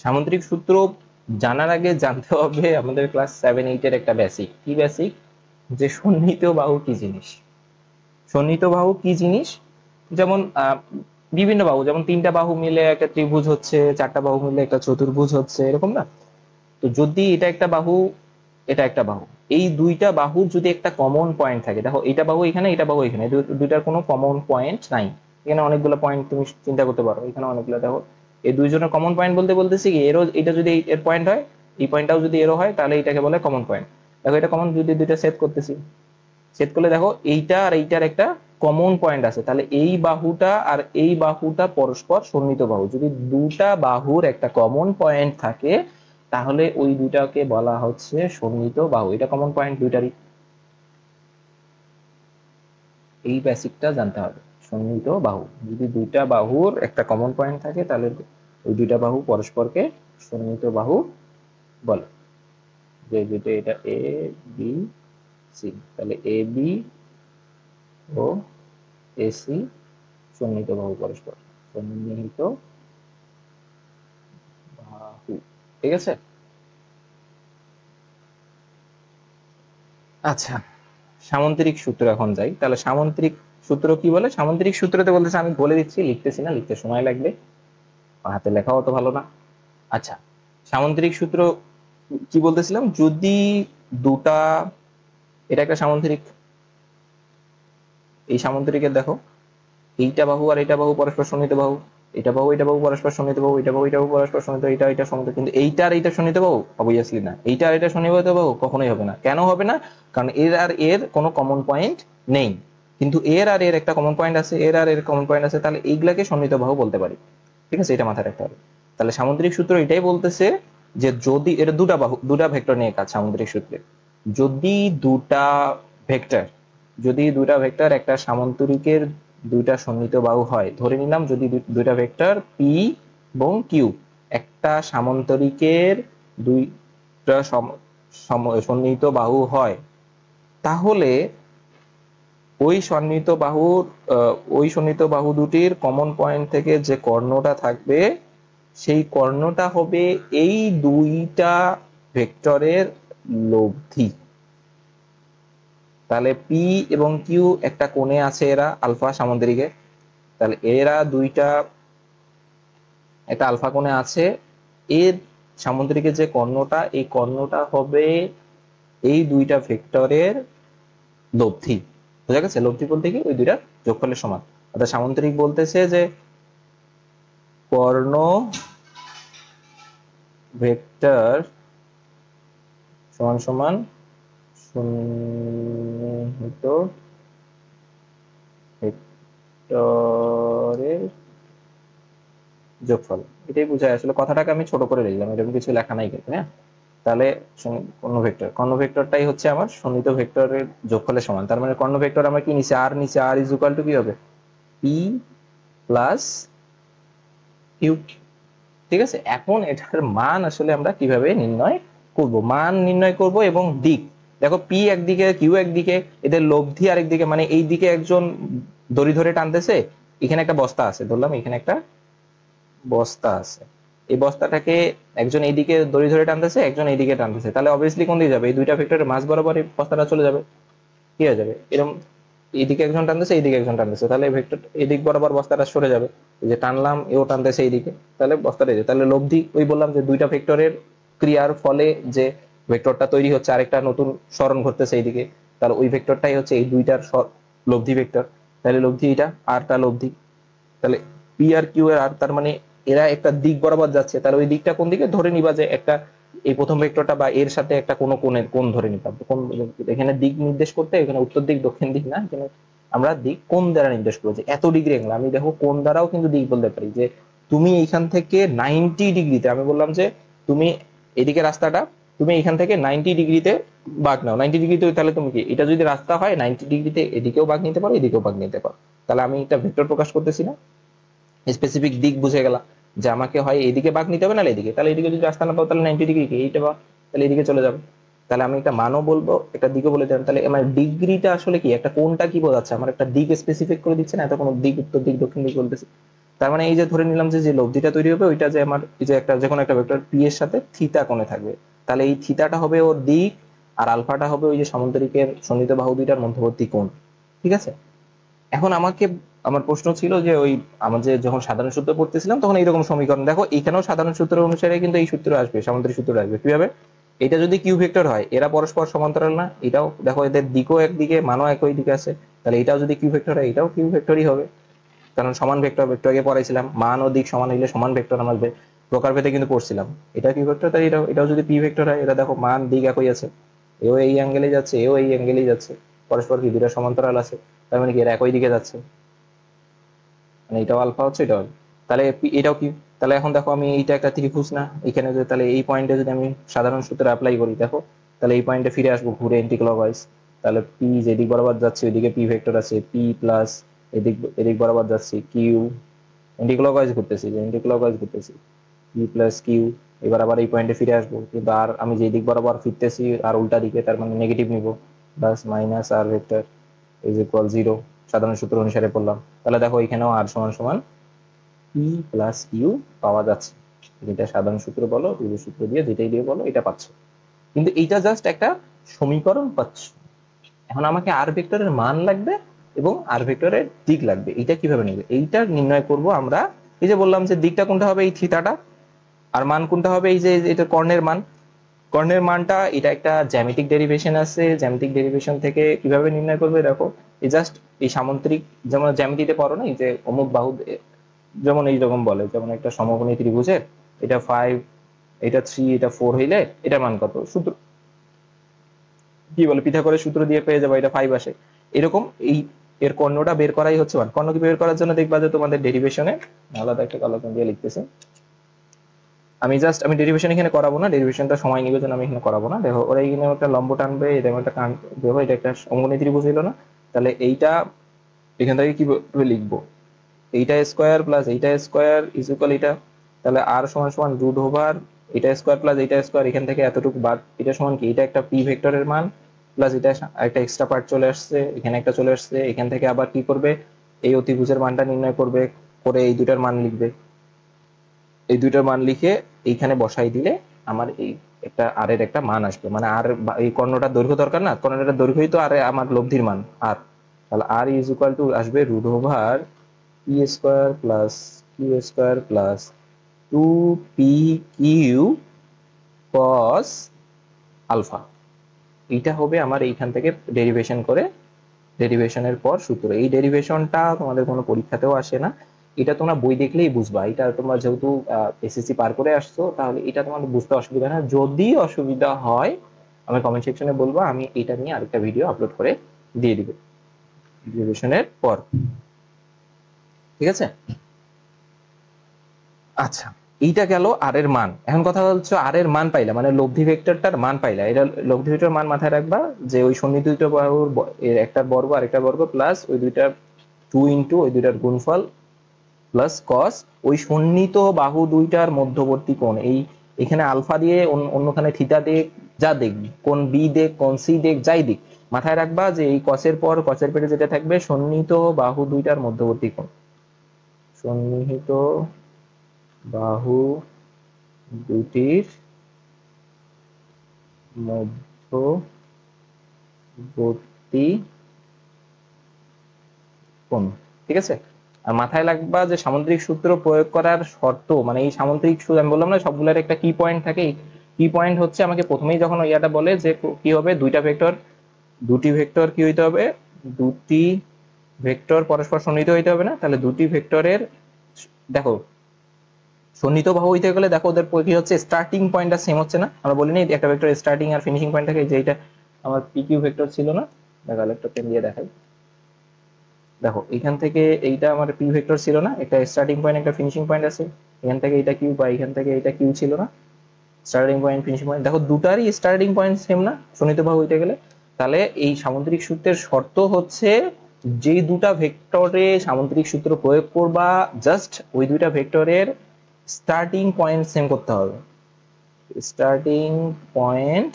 সামান্তরিক সূত্র জানার আগে জানতে হবে আমাদের ক্লাস 7-8 এর একটা বেসিক। কি বেসিক? যে সন্নিহিত বাহু কি জিনিস। সন্নিহিত বাহু কি জিনিস, যেমন বিভিন্ন বাহু, যেমন 3টা বাহু মিলে একটা ত্রিভুজ হচ্ছে, 4টা বাহু মিলে একটা চতুর্ভুজ হচ্ছে, এরকম না? তো যদি এটা একটা বাহু, এটা একটা বাহু, এই দুইটা বাহুর যদি একটা কমন পয়েন্ট থাকে, দেখো এটা বাহু এখানে, এটা বাহু এখানে, দুইটার কোনো কমন পয়েন্ট নাই। এখানে অনেকগুলো পয়েন্ট তুমি চিন্তা করতে পারো, এখানে অনেকগুলো। দেখো এই দুইজনের কমন পয়েন্ট বলতে বলতেছি কি, এরও এটা যদি এর পয়েন্ট হয়, এই পয়েন্টটাও যদি এরও হয়, তাহলে এটাকে বলে কমন পয়েন্ট। দেখো এটা কমন, যদি দুইটা সেট করতেছি, সেট করলে দেখো এইটা আর এইটার একটা কমন পয়েন্ট আছে, তাহলে এই বাহুটা আর এই বাহুটা পরস্পর সন্নিহিত বাহু। যদি দুটা বাহুর একটা কমন পয়েন্ট থাকে, তাহলে ওই দুটাকে বলা হচ্ছে সন্নিহিত বাহু। এটা কমন পয়েন্ট দুইটারই, এই বেসিকটা জানতে হবে। সন্নিহিত বাহু, যদি দুইটা বাহুর একটা কমন পয়েন্ট থাকে, তাহলে ওই দুইটা বাহু পরস্পরকে সন্নিহিত বাহু বলে। যে দুইটা, এটা এ বি সি, তাহলে এ বি ও এসি সন্নিহিত বাহু পরস্পর, সন্নিহিত বাহু। ঠিক আছে, আচ্ছা সামান্তরিক সূত্র এখন যাই। তাহলে সামান্তরিক সূত্র কি বলে? সামান্তরিক সূত্রতে বলতেছে, আমি বলে দিচ্ছি, লিখতেছি না, লিখতে সময় লাগবে, হাতে লেখাও অত ভালো না। আচ্ছা, সামান্তরিক সূত্র কি বলতেছিলাম, যদি দুটা, এটা একটা সামান্তরিক, এই সামান্তরিকের দেখো এইটা বাহু আর এটা বাহু পরস্পর সন্নিহিত বাহু, এটা বাহু পরস্পর সন্নিহিত বাহু, এটা বাহু পরস্পর সন্নিহিত, এটা সন্নিহিত, কিন্তু এইটা আর এইটা সন্নিহিত বাহু অবভিয়াসলি না। এইটা আর এটা সন্নিহিত বাহু কখনোই হবে না। কেন হবে না? কারণ এর আর এর কোনো কমন পয়েন্ট নেই, কিন্তু এর আর এর একটা কমন পয়েন্ট আছে, এর আর এর কমন পয়েন্ট আছে, তাহলে এইগুলাকে সন্নিহিত বাহু বলতে পারি। ঠিক আছে, এটা মাথায় রাখতে হবে। তাহলে সামুদ্রিক সূত্র এটাই বলতেছে যে যদি এটা দুটা বাহু, দুটা ভেক্টর নিয়ে কাজ সামুদ্রিক সূত্রে, যদি দুটা ভেক্টর, যদি দুটা ভেক্টর একটা সামান্তরিকের দুইটা সন্নিহিত বাহু হয়, ধরে নিলাম যদি দুইটা ভেক্টর পি এবং কিউ একটা সামান্তরিকের দুইটা সন্নিহিত বাহু হয়, তাহলে ওই সন্নিহিত বাহুর ওই সন্নিহিত বাহু দুটির কমন পয়েন্ট থেকে যে কর্ণটা থাকবে, সেই কর্ণটা হবে এই দুইটা ভেক্টরের লব্ধি। তাহলে পি এবং কিউ একটা কোণে আছে, এরা আলফা সামান্তরিকে, তাহলে এরা দুইটা একটা আলফা কোণে আছে, এর সামান্তরিকের যে কর্ণটা, এই কর্ণটা হবে এই দুইটা ভেক্টরের লব্ধি। বুঝা গেছে? লব্ধি বলতে কি ওই দুইটার যোগফলের সমান। অর্থাৎ সামান্তরিক বলতেছে যে কর্ণ ভেক্টর সমান সমান সন্নিহিত ভেক্টরের যোগফল। এটাই বোঝায়। আসলে কথাটাকে আমি ছোট করে লিখলাম, এরকম কিছু লেখা নাই কিন্তু। হ্যাঁ, তাহলে কর্ণ ভেক্টরটাই হচ্ছে আমার সন্নিহিত ভেক্টরের যোগফলের সমান। তার মানে কর্ণ ভেক্টর আমরা কি নিচে আর নিচে আর ইজ ইকুয়াল টু কি হবে, পি প্লাস কিউ। ঠিক আছে, এখন এটার মান আসলে আমরা কিভাবে নির্ণয় করব? মান নির্ণয় করব এবং দিক দেখো, পি একদিকে কিউ একদিকে, এদের লব্ধি আরেকদিকে। মানে এই দিকে একজন দড়ি ধরে টানতেছে, এখানে একটা বস্তা আছে, ধরলাম এখানে একটা বস্তা আছে, এই বস্তাটাকে একজন এইদিকে দড়ি ধরে টানতেছে, একজন এইদিকে টানতেছে। তাহলে অবভিয়াসলি কোন দিকে যাবে? এই দুইটা ভেক্টরের মাঝ বরাবর এই বস্তাটা চলে যাবে। কি হয়ে যাবে? এরকম এইদিকে একজন টানতেছে, এইদিকে একজন টানতেছে, তাহলে ভেক্টর এদিক বরাবর বস্তাটা সরে যাবে। এই যে টানলাম, এও টানতেছে এইদিকে, তাহলে বস্তাটা যাবে। তাহলে লব্ধি ওই বললাম যে দুইটা ভেক্টরের ক্রিয়ার ফলে যে ভেক্টরটা তৈরি হচ্ছে, আরেকটা নতুন সরণ ঘটতেছে এইদিকে, তাহলে ওই ভেক্টরটাই হচ্ছে এই দুইটার লব্ধি ভেক্টর। তাহলে লব্ধি এটা, আরটা লব্ধি। তাহলে পি আর কিউ এর আর, তার মানে এরা একটা দিক বরাবর যাচ্ছে। তাহলে ওই দিকটা কোন দিকে? ধরে নিবা যে একটা এই প্রথম ভেক্টরটা বা এর সাথে একটা কোনো কোণের কোণ ধরে নিতাম। কোন এখানে দিক নির্দেশ করতে, এখানে উত্তর দিক দক্ষিণ দিক না, এখানে আমরা দিক কোণ দ্বারা নির্দেশ করেছি। এত ডিগ্রি অ্যাঙ্গেল আমি দেখো কোণ দ্বারাও কিন্তু দিক বলতে পারি। যে তুমি এইখান থেকে 90 ডিগ্রিতে, আমি বললাম যে তুমি এদিকে রাস্তাটা, তুমি এখান থেকে 90 ডিগ্রিতে বাঁক নাও। 90 ডিগ্রিতে, তাহলে তুমি কি এটা যদি রাস্তা হয় 90 ডিগ্রিতে এদিকেও বাঁক নিতে পারো, এদিকেও বাঁক নিতে পারো। তাহলে আমি এটা ভেক্টর প্রকাশ করতেছি না, স্পেসিফিক দিক বুঝে গেলাম যে আমাকে হয় এইদিকে বাঁক নিতে হবে, না এদিকে। তাহলে এদিকে যদি রাস্তা না পাও, তাহলে 90 ডিগ্রি কি এইটা বা, তাহলে এদিকে চলে যাবে। তাহলে আমি একটা মানও বলবো, একটা দিকও বলে দিলাম। তাহলে আমার ডিগ্রিটা আসলে কি, একটা কোনটা কি বোঝাচ্ছে? আমার একটা দিক স্পেসিফিক করে দিচ্ছে না, এত কোনো দিক, উত্তর দিক দক্ষিণ দিক বলতেছে। তার মানে এই যে ধরে নিলাম যে যে লব্ধিটা তৈরি হবে ওইটা যে আমার এই যে একটা, যে কোনো একটা ভেক্টর পি এর সাথে থিতা কোণে থাকবে, তাহলে এই থিতাটা হবে ওর দিক, আর আলফাটা হবে ওই যে সামান্তরিকের সন্নিহিত বাহু দুইটার মধ্যবর্তী কোণ। ঠিক আছে, এখন আমাকে, আমার প্রশ্ন ছিল যে ওই আমাদের যখন সাধারণ সূত্র পড়তেছিলাম তখন এইরকম সমীকরণ, দেখো এখানেও সাধারণ সূত্র অনুসারে কিন্তু এই সূত্র আসবে, সামান্তরিক সূত্র আসবে। কিভাবে? এটা যদি কিউ ভেক্টর হয়, এরা পরস্পর সমান্তরাল না, এটাও দেখো এদের দিকও একদিকে, মানও একই দিকে আছে, তাহলে এটাও যদি কিউ ভেক্টর হয়, এটাও কিউ ভেক্টরই হবে। কারণ সমান ভেক্টর, ভেক্টর আগে পড়াইছিলাম, মান ও দিক সমান হইলে সমান ভেক্টর আমার প্রকারভেদে কিন্তু পড়ছিলাম। এটা কিউ ভেক্টর, তাই এটাও, এটাও যদি পি ভেক্টর হয়, এটা দেখো মান দিক একই আছে, এও এই অ্যাঙ্গেলে যাচ্ছে, এও এই অ্যাঙ্গেলেই যাচ্ছে, পরস্পর কি দুটা সমান্তরাল আছে, তার মানে কি এরা একই দিকে যাচ্ছে, মানে এটাও আলফা হচ্ছে, এটাও। তাহলে এটাও কি? তাহলে এখন দেখো আমি এইটা একটা ত্রিভুজ না, এখানে যে, তাহলে এই পয়েন্টে যদি আমি সাধারণ সূত্র অ্যাপ্লাই করি, দেখো তাহলে এই পয়েন্টে ফিরে আসবো ঘুরে এন্টিক্লকওয়াইজ। তাহলে পি যেদিক বরাবর যাচ্ছে ওইদিকে পি ভেক্টর আছে, পি প্লাস এদিক এদিক বরাবর যাচ্ছে কিউ, এন্টিক্লকওয়াইজ ঘুরতেছি, যে এন্টিক্লকওয়াইজ ঘুরতেছি, পি প্লাস কিউ। এবার আবার এই পয়েন্টে ফিরে আসবো, কিন্তু আর আমি যে দিক বরাবর ফিরতেছি আর উল্টা দিকে, তার মানে নেগেটিভ নিব, plus minus R vector is equal 0, সাধারণ সূত্র অনুসারে পড়লাম। তাহলে দেখো এখানেও আর সমান সমান পি প্লাস কিউ পাওয়া যাচ্ছে। যেটা সাধারণ সূত্র বলো, ত্রিভুজ সূত্র দিয়ে যেটাই দিয়ে বলো, এটা পাচ্ছ। কিন্তু এইটা জাস্ট একটা সমীকরণ পাচ্ছ। এখন আমাকে আর ভেক্টরের মান লাগবে এবং আর ভেক্টরের দিক লাগবে। এইটা কিভাবে নেবে? এইটা নির্ণয় করব আমরা। এই যে বললাম যে দিকটা কোনটা হবে, এই থিতাটা, আর মান কোনটা হবে, এই যে এটা কর্ণের মান। কর্ণের মানটা, এটা একটা জ্যামিতিক ডেরিভেশন আছে, জ্যামিতিক ডেরিভেশন থেকে কিভাবে নির্ণয় করবে দেখো, এই জাস্ট এই সামান্তরিক, যেমন জ্যামিতিতে পড়ো না, এই যে অমুক বাহু, যেমন এইরকম বলে, যেমন একটা সমকোণী ত্রিভুজের এটা 5, এটা 3, এটা 4 হইলে এটার মান কত, সূত্র কি বলে, পিথাগোরাস সূত্র দিয়ে পেয়ে যাবো, এটা 5 আসে। এরকম এই এর কর্ণটা বের করাই হচ্ছে মান। কর্ণ কি বের করার জন্য দেখবা যে তোমাদের ডেরিভেশনে আলাদা একটা কালো পেন দিয়ে লিখতেছে। আমি জাস্ট, আমি ডেরিভেশন এখানে করাবো না, ডেরিভেশনটা সময় নিবে জন্য আমি এখানে করাবো না। দেখো ওরা এখানে একটা লম্ব টানবে, এটা একটা কান, দেখো এটা একটা অঙ্গনে ত্রিভুজ হইলো না, তাহলে এইটা এখান থেকে কিভাবে লিখবো, এইটা স্কোয়ার প্লাস এইটা স্কোয়ার ইজ ইকুয়াল এটা, তাহলে আর সমান সমান রুট ওভার এটা স্কোয়ার প্লাস এইটা স্কোয়ার, এখান থেকে এতটুকু বাদ, এটা সমান কি, এটা একটা পি ভেক্টরের মান প্লাস এটা একটা এক্সট্রা পার্ট চলে আসছে, এখানে একটা চলে আসছে, এখান থেকে আবার কি করবে, এই অতিভুজের মানটা নির্ণয় করবে, করে এই দুটার মান লিখবে, এই দুইটার মান লিখে এইখানে বসাই দিলে আমার এই একটা আর এর একটা মান আসবে। মানে আর এই কর্ণটার দৈর্ঘ্য দরকার না, কর্ণটার দৈর্ঘ্যই তো আর আমার লব্ধির মান আর, তাহলে আর ইজ ইকুয়াল টু আসবে root over P square plus Q square plus 2 P Q cos alpha. এইটা হবে আমার এইখান থেকে ডেরিভেশন করে, ডেরিভেশনের পর সূত্র। এই ডেরিভেশনটা তোমাদের কোনো পরীক্ষাতেও আসে না, এটা তোমরা বই দেখলেই বুঝবা। এটা তোমরা যেহেতু এসএসসি পার করে আসছো, তাহলে এটা তোমাদের বুঝতে অসুবিধা না। যদি অসুবিধা হয় আমার কমেন্ট সেকশনে বলবা, আমি এটা নিয়ে আরেকটা ভিডিও আপলোড করে দিয়ে দিব ডেরিভেশনের পর। ঠিক আছে? আচ্ছা, এইটা গেল আর এর মান। এখন কথা হচ্ছে আর এর মান পাইলা মানে লব্ধি ভেক্টরটার মান পাইলা। এটা লব্ধি ভেক্টর মান মাথায় রাখবা যে ওই সন্নিহিত দুটো বাহুর এর একটা বর্গ আর একটা বর্গ প্লাস ওই দুইটার 2 ইনটু ওই দুইটার গুণফল প্লাস cos ওই সন্নিহিত বাহু দুইটার মধ্যবর্তী কোণ। এই এখানে আলফা দিয়ে অন্যখানে থিটা দেখ, যা দেখ, কোণ বি দেখ, কোণ সি দেখ, যাই দিক, মাথায় রাখবা যে এই cos-এর পর cos-এর পেটে যেটা থাকবে সন্নিহিত বাহু দুইটার মধ্যবর্তী কোণ। সন্নিহিত বাহু দুটির মধ্যবর্তী কোণ। ঠিক আছে? আর মাথায় রাখবা যে সামুদ্রিক সূত্র প্রয়োগ করার শর্ত, মানে এই সামুদ্রিক সূত্র আমি বললাম না সবগুলোর একটা কি পয়েন্ট থাকে, কি পয়েন্ট হচ্ছে আমাকে প্রথমেই যখন ইয়াটা বলে যে কি হবে দুইটা ভেক্টর, দুটি ভেক্টর কি হইতে হবে, দুটি ভেক্টর পরস্পর সন্নিহিত হইতে হবে না, তাহলে দুটি ভেক্টরের দেখো সন্নিহিত বাহু হইতে গেলে দেখো ওদের কি হচ্ছে স্টার্টিং পয়েন্টটা সেম হচ্ছে না। আমরা বলিনি একটা ভেক্টর স্টার্টিং আর ফিনিশিং পয়েন্ট থাকে, যে এটা আমার পি কিউ ভেক্টর ছিল না, দেখো একটা পেন দিয়ে দেখাই। দেখো এখান থেকে এইটা আমার পি ভেক্টর ছিল না, একটা স্টার্টিং পয়েন্ট একটা ফিনিশিং পয়েন্ট আছে, এখান থেকে এটা কিউ বা এখান থেকে এটা কিউ ছিল না, স্টার্টিং পয়েন্ট ফিনিশিং পয়েন্ট, দেখো দুটারই স্টার্টিং পয়েন্ট সেম না সন্নিহিত বাহু হইতে গেলে। তাহলে এই সামুদ্রিক সূত্রের শর্ত হচ্ছে যে দুটা ভেক্টরে সামুদ্রিক সূত্র প্রয়োগ করবা জাস্ট ওই দুইটা ভেক্টরের স্টার্টিং পয়েন্ট সেম করতে হবে। স্টার্টিং পয়েন্ট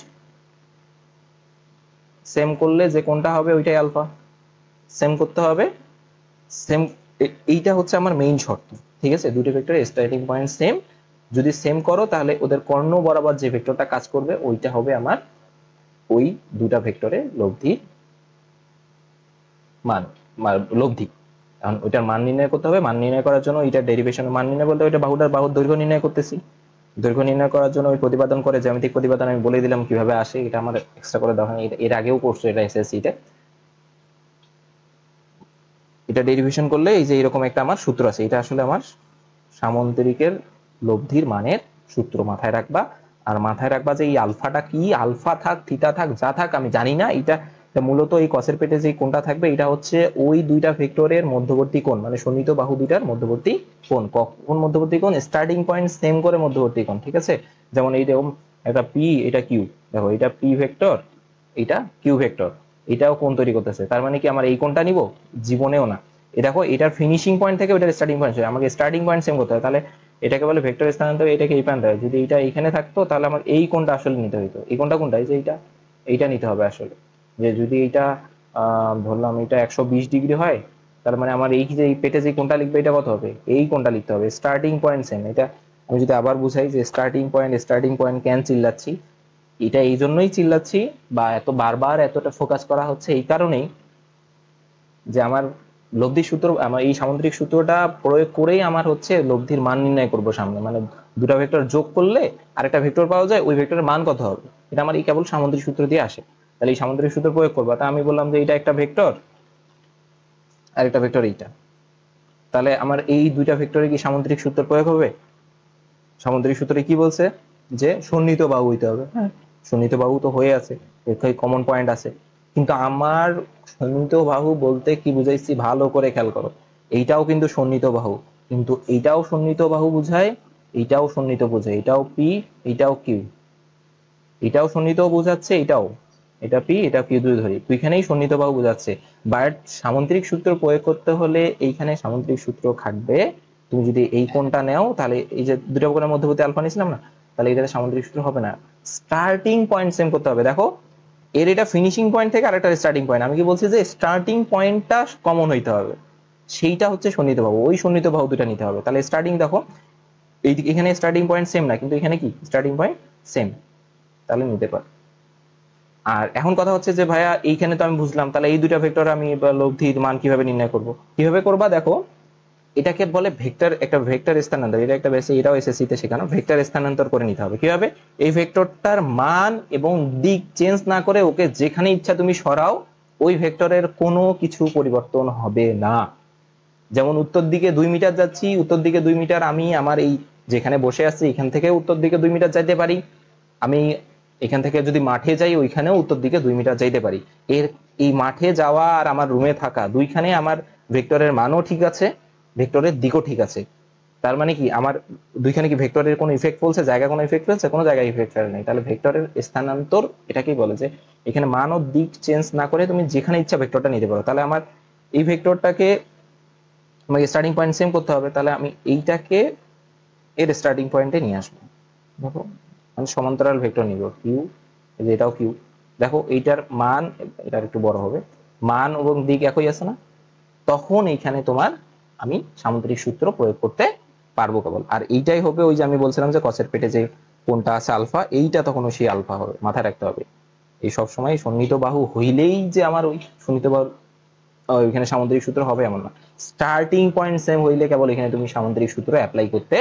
সেম করলে যে কোনটা হবে ওইটাই আলফা, সেম করতে হবে সেম। এইটা হচ্ছে আমার মেইন শর্ত। ঠিক আছে? দুটো ভেক্টরের স্টার্টিং পয়েন্ট সেম, যদি সেম করো তাহলে ওদের কর্ণ বরাবর যে ভেক্টরটা কাজ করবে ওইটা হবে আমার ওই দুটা ভেক্টরের লব্ধি মান, লব্ধি। এখন ওইটার মান নির্ণয় করতে হবে, মান নির্ণয় করার জন্য এটা ডেরিভেশনের মান নির্ণয় বলতে ওইটা বাহুর দৈর্ঘ্য নির্ণয় করতেছি। দৈর্ঘ্য নির্ণয় করার জন্য ওই প্রতিপাদন করে জ্যামিতিক প্রতিপাদন আমি বলে দিলাম কিভাবে আসে, এটা আমার এক্সট্রা করে দেওয়া হয়নি, এর আগেও করছো এটা এসএসসি তে। এটা ডেরিভেশন করলে এই যে এরকম একটা আমার সূত্র আছে, এটা আসলে আমার সামন্তরিকের লব্ধির মানের সূত্র, মাথায় রাখবা। আর মাথায় রাখবা যে এই আলফাটা কি, আলফা থাক থিটা থাক যা থাক আমি জানি না, এটা মূলত এই কসের পেটে যে কোণটা থাকবে এটা হচ্ছে ওই দুইটা ভেক্টরের মধ্যবর্তী কোণ, মানে সন্নিহিত বাহু দুইটার মধ্যবর্তী কোণ। কখন মধ্যবর্তী কোণ? স্টার্টিং পয়েন্ট সেম করে মধ্যবর্তী কোণ। ঠিক আছে? যেমন এইরকম একটা পি, এটা কিউ, দেখো এটা পি ভেক্টর, এটা কিউ ভেক্টর, এটাও কোণ তৈরি করতেছে, তার মানে কি আমার এই কোণটা নিব? জীবনেও না। এ দেখো এটার ফিনিশিং পয়েন্ট থেকে ওইটার স্টার্টিং পয়েন্ট, আমাকে স্টার্টিং পয়েন্ট সেম করতে হয়, তাহলে এটাকে বলে ভেক্টর স্থানান্তর, এটাকে এই প্রান্তে হয়। যদি এটা এখানে থাকতো তাহলে আমার এই কোণটা আসলে নিতে হইতো, এই কোণটা কোনটা, এই যে এইটা নিতে হবে আসলে। যে যদি এইটা ধরলাম এটা 120 ডিগ্রি হয়, তার মানে আমার এই যে এই পেটে যে কোণটা লিখবে এটা কত হবে? এই কোণটা লিখতে হবে, স্টার্টিং পয়েন্ট সেম। এটা আমি যদি আবার বুঝাই যে স্টার্টিং পয়েন্ট কেন চিল্লাচ্ছি, এটা এই জন্যই চিল্লাচ্ছি বা এত বারবার এতটা ফোকাস করা হচ্ছে এই কারণেই যে আমার লব্ধি সূত্র, আমার এই সামুদ্রিক সূত্রটা প্রয়োগ করেই আমার হচ্ছে লব্ধির মান নির্ণয় করব সামনে, মানে দুটা ভেক্টর যোগ করলে আরেকটা ভেক্টর পাওয়া যায়, ওই ভেক্টরের মান কত হবে, এটা আমার এই কেবল সামুদ্রিক সূত্র দিয়ে আসে। তাহলে এই সামুদ্রিক সূত্র প্রয়োগ করবো, তা আমি বললাম যে এটা একটা ভেক্টর আর একটা ভেক্টর এইটা, তাহলে আমার এই দুইটা ভেক্টরে কি সামুদ্রিক সূত্র প্রয়োগ হবে? সামুদ্রিক সূত্রে কি বলছে যে সন্নিহিত বাহু হইতে হবে, হ্যাঁ সন্নিহিত বাহু তো হয়ে আছে, কমন পয়েন্ট আছে, কিন্তু আমার সন্নিহিত বাহু বলতে কি বুঝাইছি ভালো করে খেয়াল করো। এইটাও কিন্তু সন্নিহিত বাহু, কিন্তু এইটাও সন্নিহিত বাহু বুঝায়, এইটাও সন্নিহিত বোঝায়, এটাও পি এইটাও কিউ, এটাও সন্নিহিত বোঝাচ্ছে, এটাও, এটা পি এটা কিউ দুই ধরি, দুইখানেই সন্নিহিত বাহু বোঝাচ্ছে। বাট সামুদ্রিক সূত্র প্রয়োগ করতে হলে এইখানে সামুদ্রিক সূত্র খাটবে। তুমি যদি এই কোণটা নেও তাহলে এই যে দুটো কোণের মধ্যবর্তী আলফা নিয়েছিলাম না, তাহলে এটাতে সামুদ্রিক সূত্র হবে না, স্টার্টিং পয়েন্ট সেম করতে হবে। দেখো এর এটা ফিনিশিং পয়েন্ট থেকে আরেকটা স্টার্টিং পয়েন্ট, আমি কি বলছি যে স্টার্টিং পয়েন্টটা কমন হইতে হবে, সেইটা হচ্ছে সন্নিহিত বাহু, ওই সন্নিহিত বাহু দুটা নিতে হবে। তাহলে স্টার্টিং দেখো এখানে স্টার্টিং পয়েন্ট সেম না, কিন্তু এখানে কি স্টার্টিং পয়েন্ট সেম, তাহলে নিতে পার। আর এখন কথা হচ্ছে যে ভাইয়া এইখানে তো আমি বুঝলাম, তাহলে এই দুটা ভেক্টর আমি লব্ধির মান কিভাবে নির্ণয় করব? কিভাবে করবা দেখো, এটাকে বলে ভেক্টর, একটা ভেক্টর স্থানান্তর। এটা একটা বেশি, এটাও এসএসসি তে শেখানো। ভেক্টর স্থানান্তর করে নিতে হবে কিভাবে, এই ভেক্টরটার মান এবং দিক চেঞ্জ না করে ওকে যেখানে ইচ্ছা তুমি সরাও, ওই ভেক্টরের কোনো কিছু পরিবর্তন হবে না। যেমন উত্তর দিকে 2 মিটার যাচ্ছি, উত্তর দিকে 2 মিটার আমি আমার এই যেখানে বসে আছি এখান থেকে উত্তর দিকে 2 মিটার যাইতে পারি। আমি এখান থেকে যদি মাঠে যাই ওইখানেও উত্তর দিকে 2 মিটার যাইতে পারি। এর এই মাঠে যাওয়া আর আমার রুমে থাকা দুইখানে আমার ভেক্টরের মানও ঠিক আছে, ভেক্টরের দিকও ঠিক আছে। তার মানে কি আমার দুইখানে কি ভেক্টরের কোনো ইফেক্ট ফেলছে, জায়গা কোনো ইফেক্ট ফেলছে? কোনো জায়গায় ইফেক্ট ফেলে নেই। তাহলে ভেক্টরের স্থানান্তর এটাকেই বলে যে এখানে মান ও দিক চেঞ্জ না করে তুমি যেখানে ইচ্ছা ভেক্টরটা নিতে পারো। তাহলে আমার এই ভেক্টরটাকে আমাকে স্টার্টিং পয়েন্ট সেম করতে হবে। তাহলে আমি এইটাকে এর স্টার্টিং পয়েন্টে নিয়ে আসবো। দেখো আমি সমান্তরাল ভেক্টর নিব কিউ, এটাও কিউ। দেখো এইটার মান, এটার একটু বড় হবে, মান এবং দিক একই আছে না, তখন এইখানে তোমার আমি সামুদ্রিক সূত্র প্রয়োগ করতে পারবো কেবল। আর এইটাই হবে ওই যে আমি বলছিলাম যে কসের পেটে যে কোনটা আছে আলফা, এইটা তখন সেই আলফা হবে, মাথায় রাখতে হবে। এই সব সময় সন্নিহিত বাহু হইলেই যে আমার ওই সন্নিহিত বাহু ওইখানে সামুদ্রিক সূত্র হবে এমন না। স্টার্টিং পয়েন্ট সেম হইলে কেবল এখানে তুমি সামুদ্রিক সূত্র অ্যাপ্লাই করতে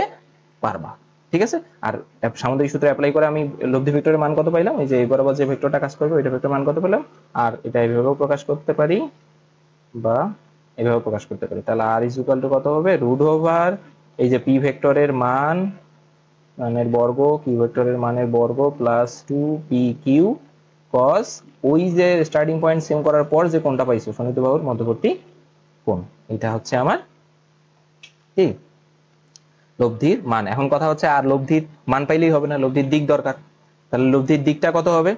পারবা। ঠিক আছে? আর সামুদ্রিক সূত্র অ্যাপ্লাই করে আমি লব্ধি ভেক্টরের মান কত পাইলাম, এই যে এই বরাবর যে ভেক্টরটা কাজ করবে ওইটা ভেক্টর মান কত পেলাম। আর এটা এইভাবেও প্রকাশ করতে পারি বা এভাবে প্রকাশ করতে পারি। তাহলে আর ইজ ইকুয়াল টু কত হবে, রুট ওভার এই যে পি ভেক্টরের মান মানের বর্গ, কিউ ভেক্টরের মানের বর্গ প্লাস 2 পি কিউ কস ওই যে স্টার্টিং পয়েন্ট সেম করার পর যে কোনটা পাইছো সন্নিহিত বাহুর মধ্যবর্তী কোণ, এটা হচ্ছে আমার কি লব্ধির মান। এখন কথা হচ্ছে আর লব্ধির মান পাইলেই হবে না, লব্ধির দিক দরকার। তাহলে লব্ধির দিকটা কত হবে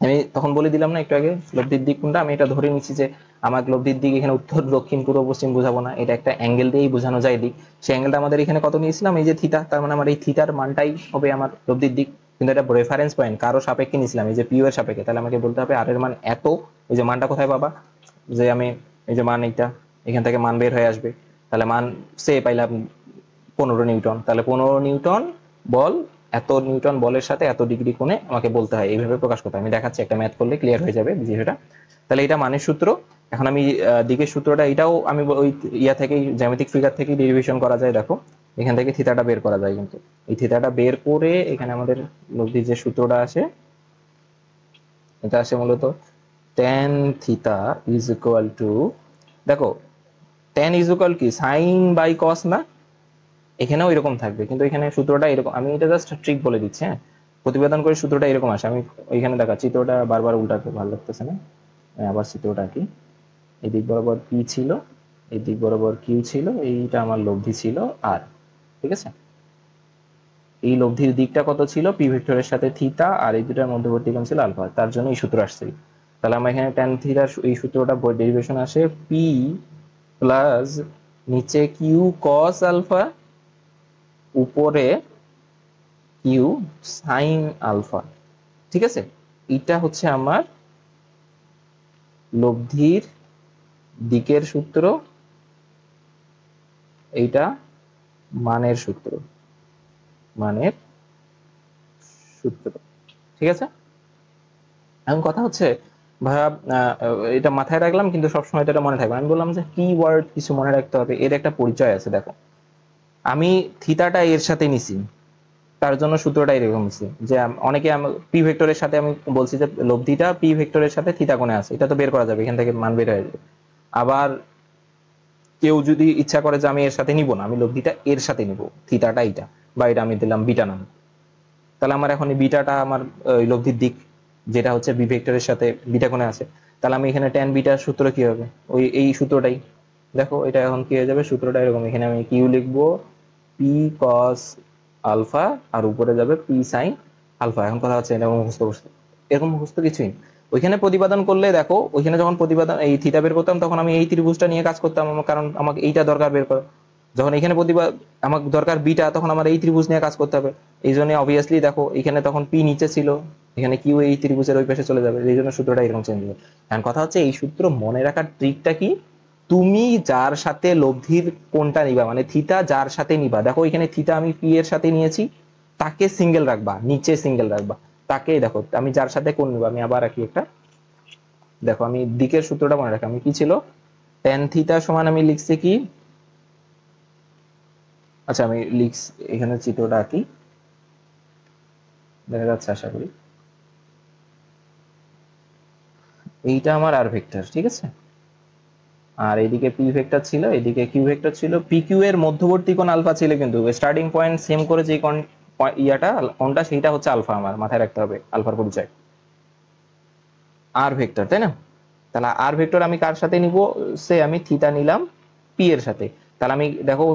আমি তখন বলে দিলাম না একটু আগে, লব্ধির দিক কোনটা। আমি এটা ধরে নিচ্ছি যে আমার লব্ধির দিক এখানে উত্তর দক্ষিণ পূর্ব পশ্চিম বোঝাবো না, এটা একটা অ্যাঙ্গেল দিয়েই বোঝানো যায় দিক। সেই অ্যাঙ্গেলটা আমাদের এখানে কত নিয়েছিলাম, এই যে থিটা। তার মানে আমার এই থিটার মানটাই হবে আমার লব্ধির দিক। কিন্তু এটা রেফারেন্স পয়েন্ট কারো সাপেক্ষে নিয়েছিলাম, এই যে পিউ এর সাপেক্ষে। তাহলে আমাকে বলতে হবে আর এর মান এত, ওই যে মানটা কোথায় পাবা, যে আমি এই যে মান এইটা এখান থেকে মান বের হয়ে আসবে। তাহলে মান সে পাইলাম 15 নিউটন। তাহলে 15 নিউটন বল, এত নিউটন বলের সাথে এত ডিগ্রি কোণে আমাকে বলতে হয়, এইভাবে প্রকাশ করতে হয়। আমি দেখাচ্ছি, একটা ম্যাথ করলে ক্লিয়ার হয়ে যাবে বিষয়টা। তাহলে এটা মানের সূত্র। এখন আমি দিকের সূত্রটা এটাও আমি ওই ইয়া থেকেই জ্যামিতিক ফিগার থেকেই ডেরিভেশন করা যায়। দেখো এখান থেকে থিতাটা বের করা যায়, কিন্তু এই থিতাটা বের করে এখানে আমাদের লব্ধির যে সূত্রটা আসে, এটা আসে মূলত tan theta is equal two, দেখো tan ইজ ইকুয়াল কি সাইন বাই কস না, এখানেও এরকম থাকবে, কিন্তু এখানে সূত্রটা এরকম। আমি এটা জাস্ট ট্রিক বলে দিচ্ছি, হ্যাঁ, প্রতিবেদন করে সূত্রটা এরকম আসে। আমি ওইখানে দেখা চিত্রটা বারবার উল্টাতে ভালো লাগতেছে না, আবার চিত্রটা কি, এই দিক বরাবর পি ছিল, এই দিক বরাবর কিউ ছিল, এইটা আমার লব্ধি ছিল আর, ঠিক আছে। এই লব্ধির দিকটা কত ছিল, পি ভেক্টরের সাথে থিতা, আর এই দুটার মধ্যবর্তী কোণ ছিল আলফা, তার জন্য এই সূত্র আসছে। তাহলে আমরা এখানে ট্যান থিটার এই সূত্রটা ডেরিভেশন আসে পি প্লাস নিচে কিউ কস আলফা উপরে কিউ সাইন আলফা। ঠিক আছে, এটা হচ্ছে আমার লব্ধির দিকের সূত্র, এইটা মানের সূত্র, মানের সূত্র। ঠিক আছে, এখন কথা হচ্ছে ভাইয়া এটা মাথায় রাখলাম কিন্তু সবসময় এটা মনে থাকবে। আমি বললাম যে কি ওয়ার্ড কিছু মনে রাখতে হবে, এর একটা পরিচয় আছে। দেখো আমি থিতাটা এর সাথে নিছি, তার জন্য সূত্রটা এরকম হচ্ছে যে অনেকে পি ভেক্টরের সাথে আমি বলছি যে লব্ধিটা পি ভেক্টরের সাথে থিতা কোণে আছে, এটা তো বের করা যাবে, এখান থেকে মান বের হয়ে যাবে। আবার কেউ যদি ইচ্ছা করে যে আমি এর সাথে নিব না, আমি লব্ধিটা এর সাথে নিব, থিতাটা এইটা, বা এটা আমি দিলাম বিটা নাম, তাহলে আমার এখন এই বিটাটা আমার লব্ধির দিক, যেটা হচ্ছে বি ভেক্টরের সাথে বিটা কোণে আছে। তাহলে আমি এখানে ট্যান বিটার সূত্র কি হবে, ওই এই সূত্রটাই। দেখো এটা এখন কি হয়ে যাবে, সূত্রটা এরকম, এখানে আমি কিউ লিখবো পি কস আলফা আর উপরে যাবে পি সাইন আলফা। এখন কথা হচ্ছে এটা মুখস্থ করতে, এরকম মুখস্থ কিছুই। ওইখানে প্রতিপাদন করলে দেখো, ওইখানে যখন প্রতিপাদন এই থিটা বের করতাম তখন আমি এই ত্রিভুজটা নিয়ে কাজ করতাম, কারণ আমাকে এইটা দরকার বের করা। যখন এখানে আমার দরকার বিটা, তখন আমার এই ত্রিভুজ নিয়ে কাজ করতে হবে। এই জন্য অবভিয়াসলি দেখো এখানে তখন পি নিচে ছিল, এখানে কিউ এই ত্রিভুজের ওই পাশে চলে যাবে, এই জন্য সূত্রটা এরকম চেঞ্জ হবে। এখন কথা হচ্ছে এই সূত্র মনে রাখার ট্রিকটা কি, তুমি যার সাথে লব্ধির কোনটা নিবা, মানে থিতা যার সাথে নিবা, দেখো এখানে থিতা আমি পি এর সাথে নিয়েছি, তাকে সিঙ্গেল রাখবা, নিচে সিঙ্গেল রাখবা তাকে। দেখো আমি যার সাথে কোন নিবা, আমি আবার রাখি একটা, দেখো আমি দিকের সূত্রটা মনে রাখি, আমি কি ছিল, tan থিতা সমান আমি লিখছি কি আচ্ছা আমি এখানে চিত্রটা আঁকি, দেখা যাচ্ছে আশা করি। এইটা আমার আর ভেক্টর, ঠিক আছে, আর এদিকে পি ভেক্টর ছিল, এদিকে কিউ ভেক্টর ছিল। পি কিউ এর মধ্যবর্তী কোণ আলফা ছিল, কিন্তু স্টার্টিং পয়েন্ট সেম করে যে ইয়াটা কোনটা সেইটা হচ্ছে আলফা, আমার মাথায় রাখতে হবে আলফার পরিচয়। আর ভেক্টর, তাই না? তাহলে আর ভেক্টর আমি কার সাথে নিব, সে আমি থিটা নিলাম পি এর সাথে। তাহলে আমি দেখো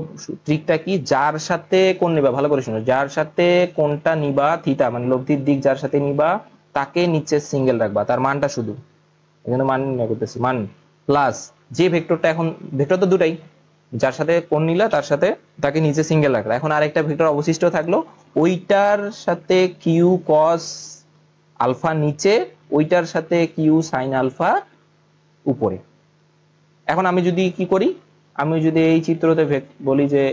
ট্রিকটা কি, যার সাথে কোণ নিবা, ভালো করে শুনো, যার সাথে কোণটা নিবা থিটা মানে লব্ধির দিক যার সাথে নিবা তাকে নিচে সিঙ্গেল রাখবা, তার মানটা শুধু এখানে মান নির্ণয় করতেছি, মান প্লাস যে ভেক্টরটা, এখন ভেক্টর তো দুটাই, যার সাথে কোণ নিলা তার সাথে তাকে নিচে সিঙ্গেল রাখলা। এখন আরেকটা ভেক্টর অবশিষ্ট থাকলো, ওইটার সাথে কিউ কস আলফা নিচে, ওইটার সাথে কিউ সাইন আলফা উপরে। এখন আমি যদি কি করি, আমি যদি এই চিত্রতে বলি যে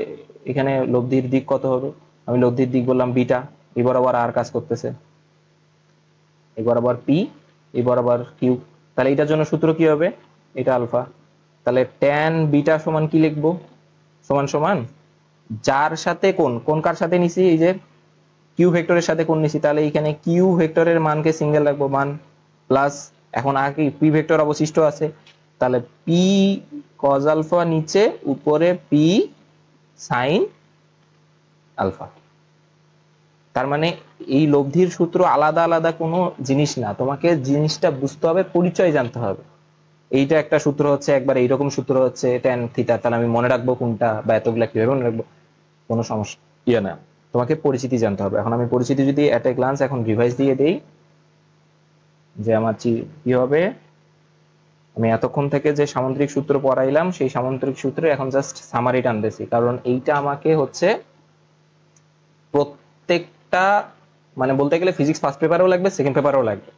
এখানে লব্ধির দিক কত হবে, আমি লব্ধির দিক বললাম বিটা, এই বরাবর আর কাজ করতেছে, এই বরাবর পি, এই বরাবর কিউ। তাহলে এটার জন্য সূত্র কি হবে, এটা আলফা। তাহলে ট্যান বিটা সমান কি লিখবো, সমান সমান যার সাথে কোন কোন কার সাথে নিছি, এই যে কিউ ভেক্টরের সাথে কোন নিছি, তাহলে এখানে কিউ ভেক্টরের মানকে সিঙ্গেল রাখবো, মান প্লাস এখন আর কি পি ভেক্টর অবশিষ্ট আছে, তাহলে পি কজ আলফা নিচে, উপরে পি সাইন আলফা। তার মানে এই লব্ধির সূত্র আলাদা আলাদা কোনো জিনিস না, তোমাকে জিনিসটা বুঝতে হবে, পরিচয় জানতে হবে। এইটা একটা সূত্র হচ্ছে একবার এইরকম সূত্র হচ্ছে ট্যান থিটা, তাহলে আমি মনে রাখবো কোনটা বা এতগুলা কিভাবে মনে রাখবো, কোনো সমস্যা ইয়ে না, তোমাকে পরিচিতি জানতে হবে। এখন আমি পরিচিতি যদি এট এ গ্লান্স এখন রিভাইজ দিয়ে দেই, যে আমার কি হবে, আমি এতক্ষণ থেকে যে সামুদ্রিক সূত্র পড়াইলাম সেই সামুদ্রিক সূত্রে এখন জাস্ট সামারি টানতেছি, কারণ এইটা আমাকে হচ্ছে প্রত্যেকটা মানে বলতে গেলে ফিজিক্স ফার্স্ট পেপারেও লাগবে, সেকেন্ড পেপারেও লাগবে।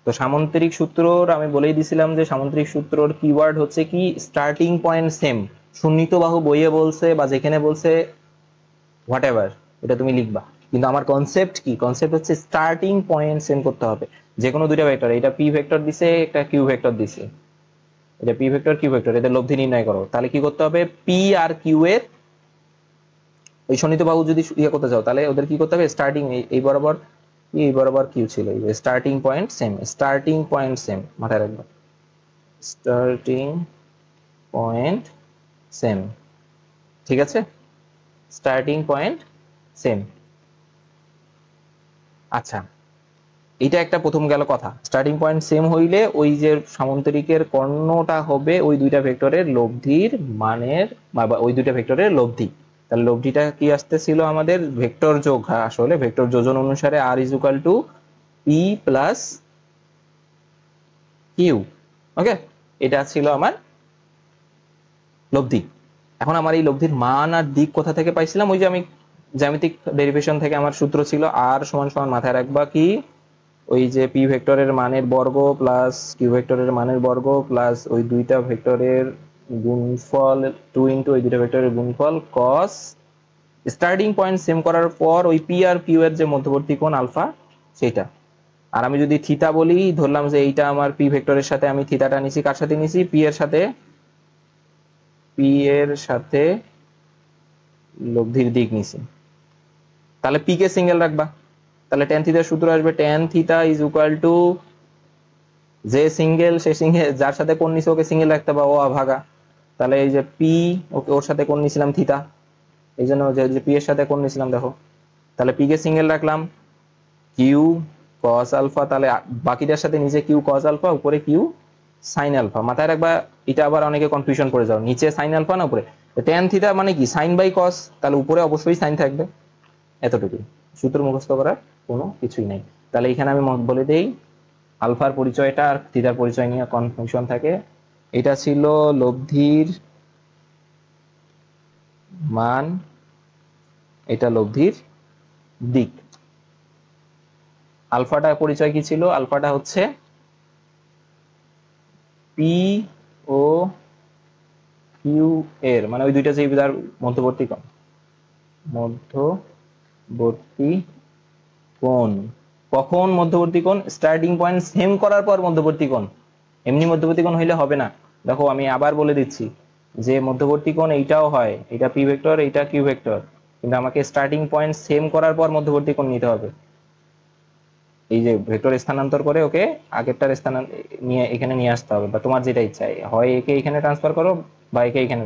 তো সামুদ্রিক সূত্রর আমি বলেই দিছিলাম যে সামুদ্রিক সূত্রর কিওয়ার্ড হচ্ছে কি, স্টার্টিং পয়েন্ট সেম। সুন্নিত বাহু বইয়ে বলছে বা যেখানে বলছে হোয়াট এভার, এটা তুমি লিখবা, কিন্তু আমার কনসেপ্ট কি, কনসেপ্ট হচ্ছে স্টার্টিং পয়েন্ট সেম করতে হবে। যে কোনো দুইটা ভেক্টর, এটা পি ভেক্টর দিছে, একটা কিউ ভেক্টর দিছে, এটা পি ভেক্টর কিউ ভেক্টর, এদের লব্ধি নির্ণয় করো। তাহলে কি করতে হবে, পি আর কিউ এর ওই সন্নিহিত বাহু যদি ইয়ে করতে চাও, তাহলে ওদের কি করতে হবে, স্টার্টিং এই বরাবর, এই বরাবর কিউ ছিল, starting point same, starting point same মাথায় রাখবা, স্টার্টিং পয়েন্ট সেম, ঠিক আছে, স্টার্টিং পয়েন্ট সেম। আচ্ছা, এটা একটা প্রথম গেল কথা, স্টার্টিং পয়েন্ট সেম হইলে ওই যে সামন্তরিকের কর্ণটা হবে ওই দুইটা ভেক্টরের লব্ধির মানের, বা ওই দুইটা ভেক্টরের লব্ধি। তাহলে লব্ধিটা কি আসতেছিল আমাদের, ভেক্টর যোগ, আসলে ভেক্টর যোজন অনুসারে R is equal to P plus Q. Okay, এটা ছিল আমার লব্ধি। এখন আমার এই লব্ধির মান আর দিক কোথা থেকে পাইছিলাম, ওই যে আমি জ্যামিতিক ডেরিভেশন থেকে আমার সূত্র ছিল আর সমান সমান, মাথায় রাখবা কি, ওই যে পি ভেক্টরের মানের বর্গ প্লাস কিউ ভেক্টরের মানের বর্গ প্লাস ওই দুইটা ভেক্টরের গুণফল, 2 ইন্টু ওই দুইটা ভেক্টরের গুণফল কস স্টার্টিং পয়েন্ট সেম করার পর ওই পি আর কিউ এর যে মধ্যবর্তী কোণ আলফা সেটা। আর আমি যদি থিটা বলি, ধরলাম যে এইটা আমার পি ভেক্টরের সাথে আমি থিটাটা নিছি, কার সাথে নিছি, পি এর সাথে, পি এর সাথে লব্ধির দিক নিছি, তাহলে পি কে সিঙ্গেল রাখবা। তাহলে ট্যান থিটার সূত্র আসবে, tan theta is equal two যে সিঙ্গেল, সে সিঙ্গেল যার সাথে কোণ নিছে ওকে সিঙ্গেল রাখতে পারবো ভাগা। তাহলে এই যে পি, ওকে ওর সাথে কোণ নিছিলাম থিটা, এই জন্য যে পি এর সাথে কোণ নিছিলাম দেখো, তাহলে পি কে সিঙ্গেল রাখলাম, কিউ কস আলফা, তাহলে বাকিটার সাথে নিচে কিউ কস আলফা, উপরে কিউ সাইন আলফা। মাথায় রাখবা, এটা আবার অনেকে কনফিউশন করে যাও, নিচে সাইন আলফা না উপরে, ট্যান থিটা মানে কি সাইন বাই কস, তাহলে উপরে অবশ্যই সাইন থাকবে, এতটুকুই, সূত্র মুখস্থ করার কোনো কিছুই নাই। তাহলে এখানে আমি বলে দেই, আলফার পরিচয়টা আর থিটার পরিচয় নিয়ে কনফিউশন থাকে। এটা ছিল লব্ধির মান, এটা লব্ধির দিক। আলফাটা পরিচয় কি ছিল, আলফাটা হচ্ছে পি ও কিউ এর মানে ওই দুইটা যে মধ্যবর্তী কোণ, মধ্যবর্তী কোণ, কখন মধ্যবর্তী কোণ, স্টার্টিং পয়েন্ট সেম করার পর মধ্যবর্তী কোণ, এমনি মধ্যবর্তী কোণ হইলে হবে না। দেখো আমি আবার বলে দিচ্ছি যে মধ্যবর্তী কোণ এইটাও হয়, এটা পি ভেক্টর, এইটা কিউ ভেক্টর, কিন্তু আমাকে স্টার্টিং পয়েন্ট সেম করার পর মধ্যবর্তী কোণ নিতে হবে। এই যে ভেক্টর স্থানান্তর করে ওকে আগেরটার স্থান নিয়ে এখানে নিয়ে আসতে হবে, বা তোমার যেটা ইচ্ছা, হয় একে এখানে ট্রান্সফার করো বা একে এখানে।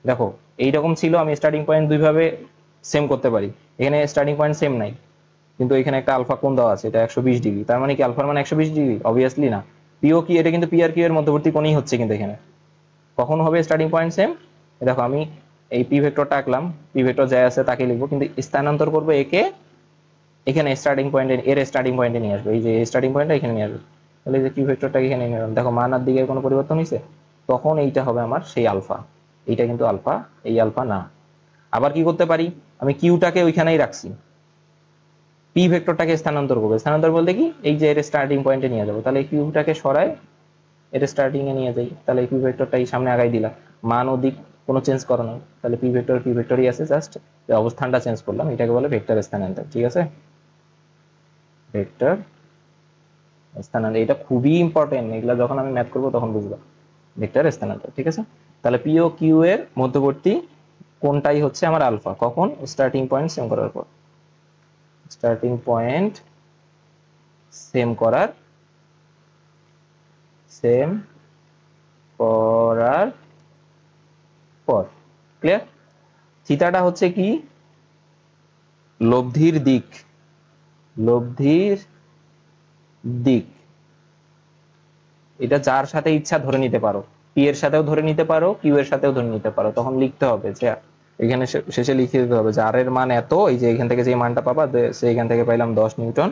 দেখো এইরকম ছিল, আমি স্টার্টিং পয়েন্ট দুইভাবে সেম করতে পারি। এখানে স্টার্টিং পয়েন্ট সেম নাই, কিন্তু এখানে একটা আলফা কোণ দেওয়া আছে, এটা 120 ডিগ্রি। তার মানে কি আলফার মান 120 ডিগ্রি? অবভিয়াসলি না। পিও কি, এটা কিন্তু পি আর কিউ এর মধ্যবর্তী কোণই হচ্ছে, কিন্তু এখানে কখন হবে স্টার্টিং পয়েন্ট সেম? দেখো আমি এই পি ভেক্টরটা আঁকলাম, পি ভেক্টর যাই আছে তাকে লিখবো, কিন্তু স্থানান্তর করবো একে এখানে স্টার্টিং পয়েন্টে, এর স্টার্টিং পয়েন্টে নিয়ে আসবে। এই যে স্টার্টিং পয়েন্টটা এখানে নিয়ে আসবে, তাহলে যে কিউ ভেক্টরটা এখানে নিয়ে আসবে, দেখো মান আর দিকে কোনো পরিবর্তন হয়েছে? তখন এইটা হবে আমার সেই আলফা। এইটা কিন্তু আলফা, এই আলফা না। আবার কি করতে পারি, আমি কিউটাকে ওইখানেই রাখছি, পি ভেক্টরটাকে স্থানান্তর করবো। স্থানান্তর বলতে কি, এই যে এর স্টার্টিং পয়েন্টে নিয়ে যাবো, তাহলে কিউটাকে সরায় এর স্টার্টিং এ নিয়ে যাই, তাহলে পি ভেক্টরটা এই সামনে আগাই দিলাম, মান ও দিক কোনো চেঞ্জ করো না, তাহলে পি ভেক্টরই আছে, জাস্ট অবস্থানটা চেঞ্জ করলাম। এটাকে বলে ভেক্টর স্থানান্তর। ঠিক আছে, ভেক্টর স্থানান্তর, এটা খুবই ইম্পর্টেন্ট, এগুলো যখন আমি ম্যাথ করবো তখন বুঝবো। ভেক্টর স্থানান্তর, ঠিক আছে। তাহলে পি ও কিউ এর মধ্যবর্তী কোনটাই হচ্ছে আমার আলফা, কখন? স্টার্টিং পয়েন্ট সেম করার পর। স্টার্টিং পয়েন্ট সেম করার সেম করার পর। ক্লিয়ার? থিটাটা হচ্ছে কি, লব্ধির দিক, লব্ধির দিক। এটা যার সাথে ইচ্ছা ধরে নিতে পারো, পি এর সাথেও ধরে নিতে পারো, কিউ এর সাথেও ধরে নিতে পারো। তখন লিখতে হবে যে এখানে শেষে লিখে দিতে হবে যে আর এর মান এত, এই যে এখান থেকে যে মানটা পাবা, সে এখান থেকে পাইলাম 10 নিউটন,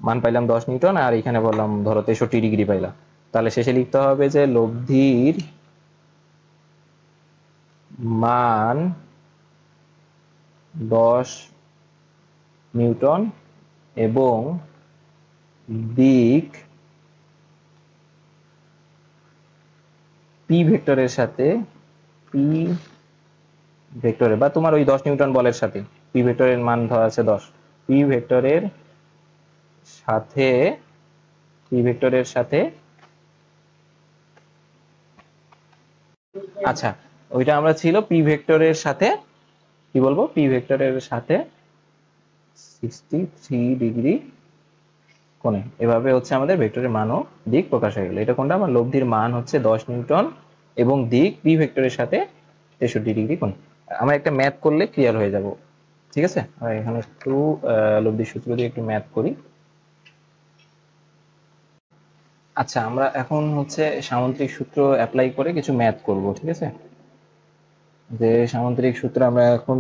মান পাইলাম 10 নিউটন, আর এখানে বললাম ধরো 63 ডিগ্রি পাইলাম। তাহলে শেষে লিখতে হবে যে লব্ধির মান 10 নিউটন এবং দিক পি ভেক্টরের সাথে, পি ভেক্টরের বা তোমার ওই 10 নিউটন বলের সাথে, পি ভেক্টরের মান ধরা আছে 10, পি ভেক্টরের সাথে, পি ভেক্টরের সাথে, আচ্ছা ওইটা আমরা ছিল পি ভেক্টরের সাথে, কি বলবো, পি ভেক্টরের সাথে 63 ডিগ্রি কোণে। এভাবে হচ্ছে আমাদের ভেক্টরের মান ও দিক প্রকাশ হয়ে গেল। এটা কোনটা, আমার লব্ধির মান হচ্ছে 10 নিউটন এবং দিক পি ভেক্টরের সাথে 63 ডিগ্রি কোণ। আমরা একটা ম্যাথ করলে ক্লিয়ার হয়ে যাব। ঠিক আছে, এখানে একটু লব্ধির সূত্র দিয়ে একটু ম্যাথ করি। আচ্ছা আমরা এখন হচ্ছে সামুদ্রিক সূত্র অ্যাপ্লাই করে কিছু ম্যাথ করব। ঠিক আছে, যে সামুদ্রিক সূত্র আমরা এখন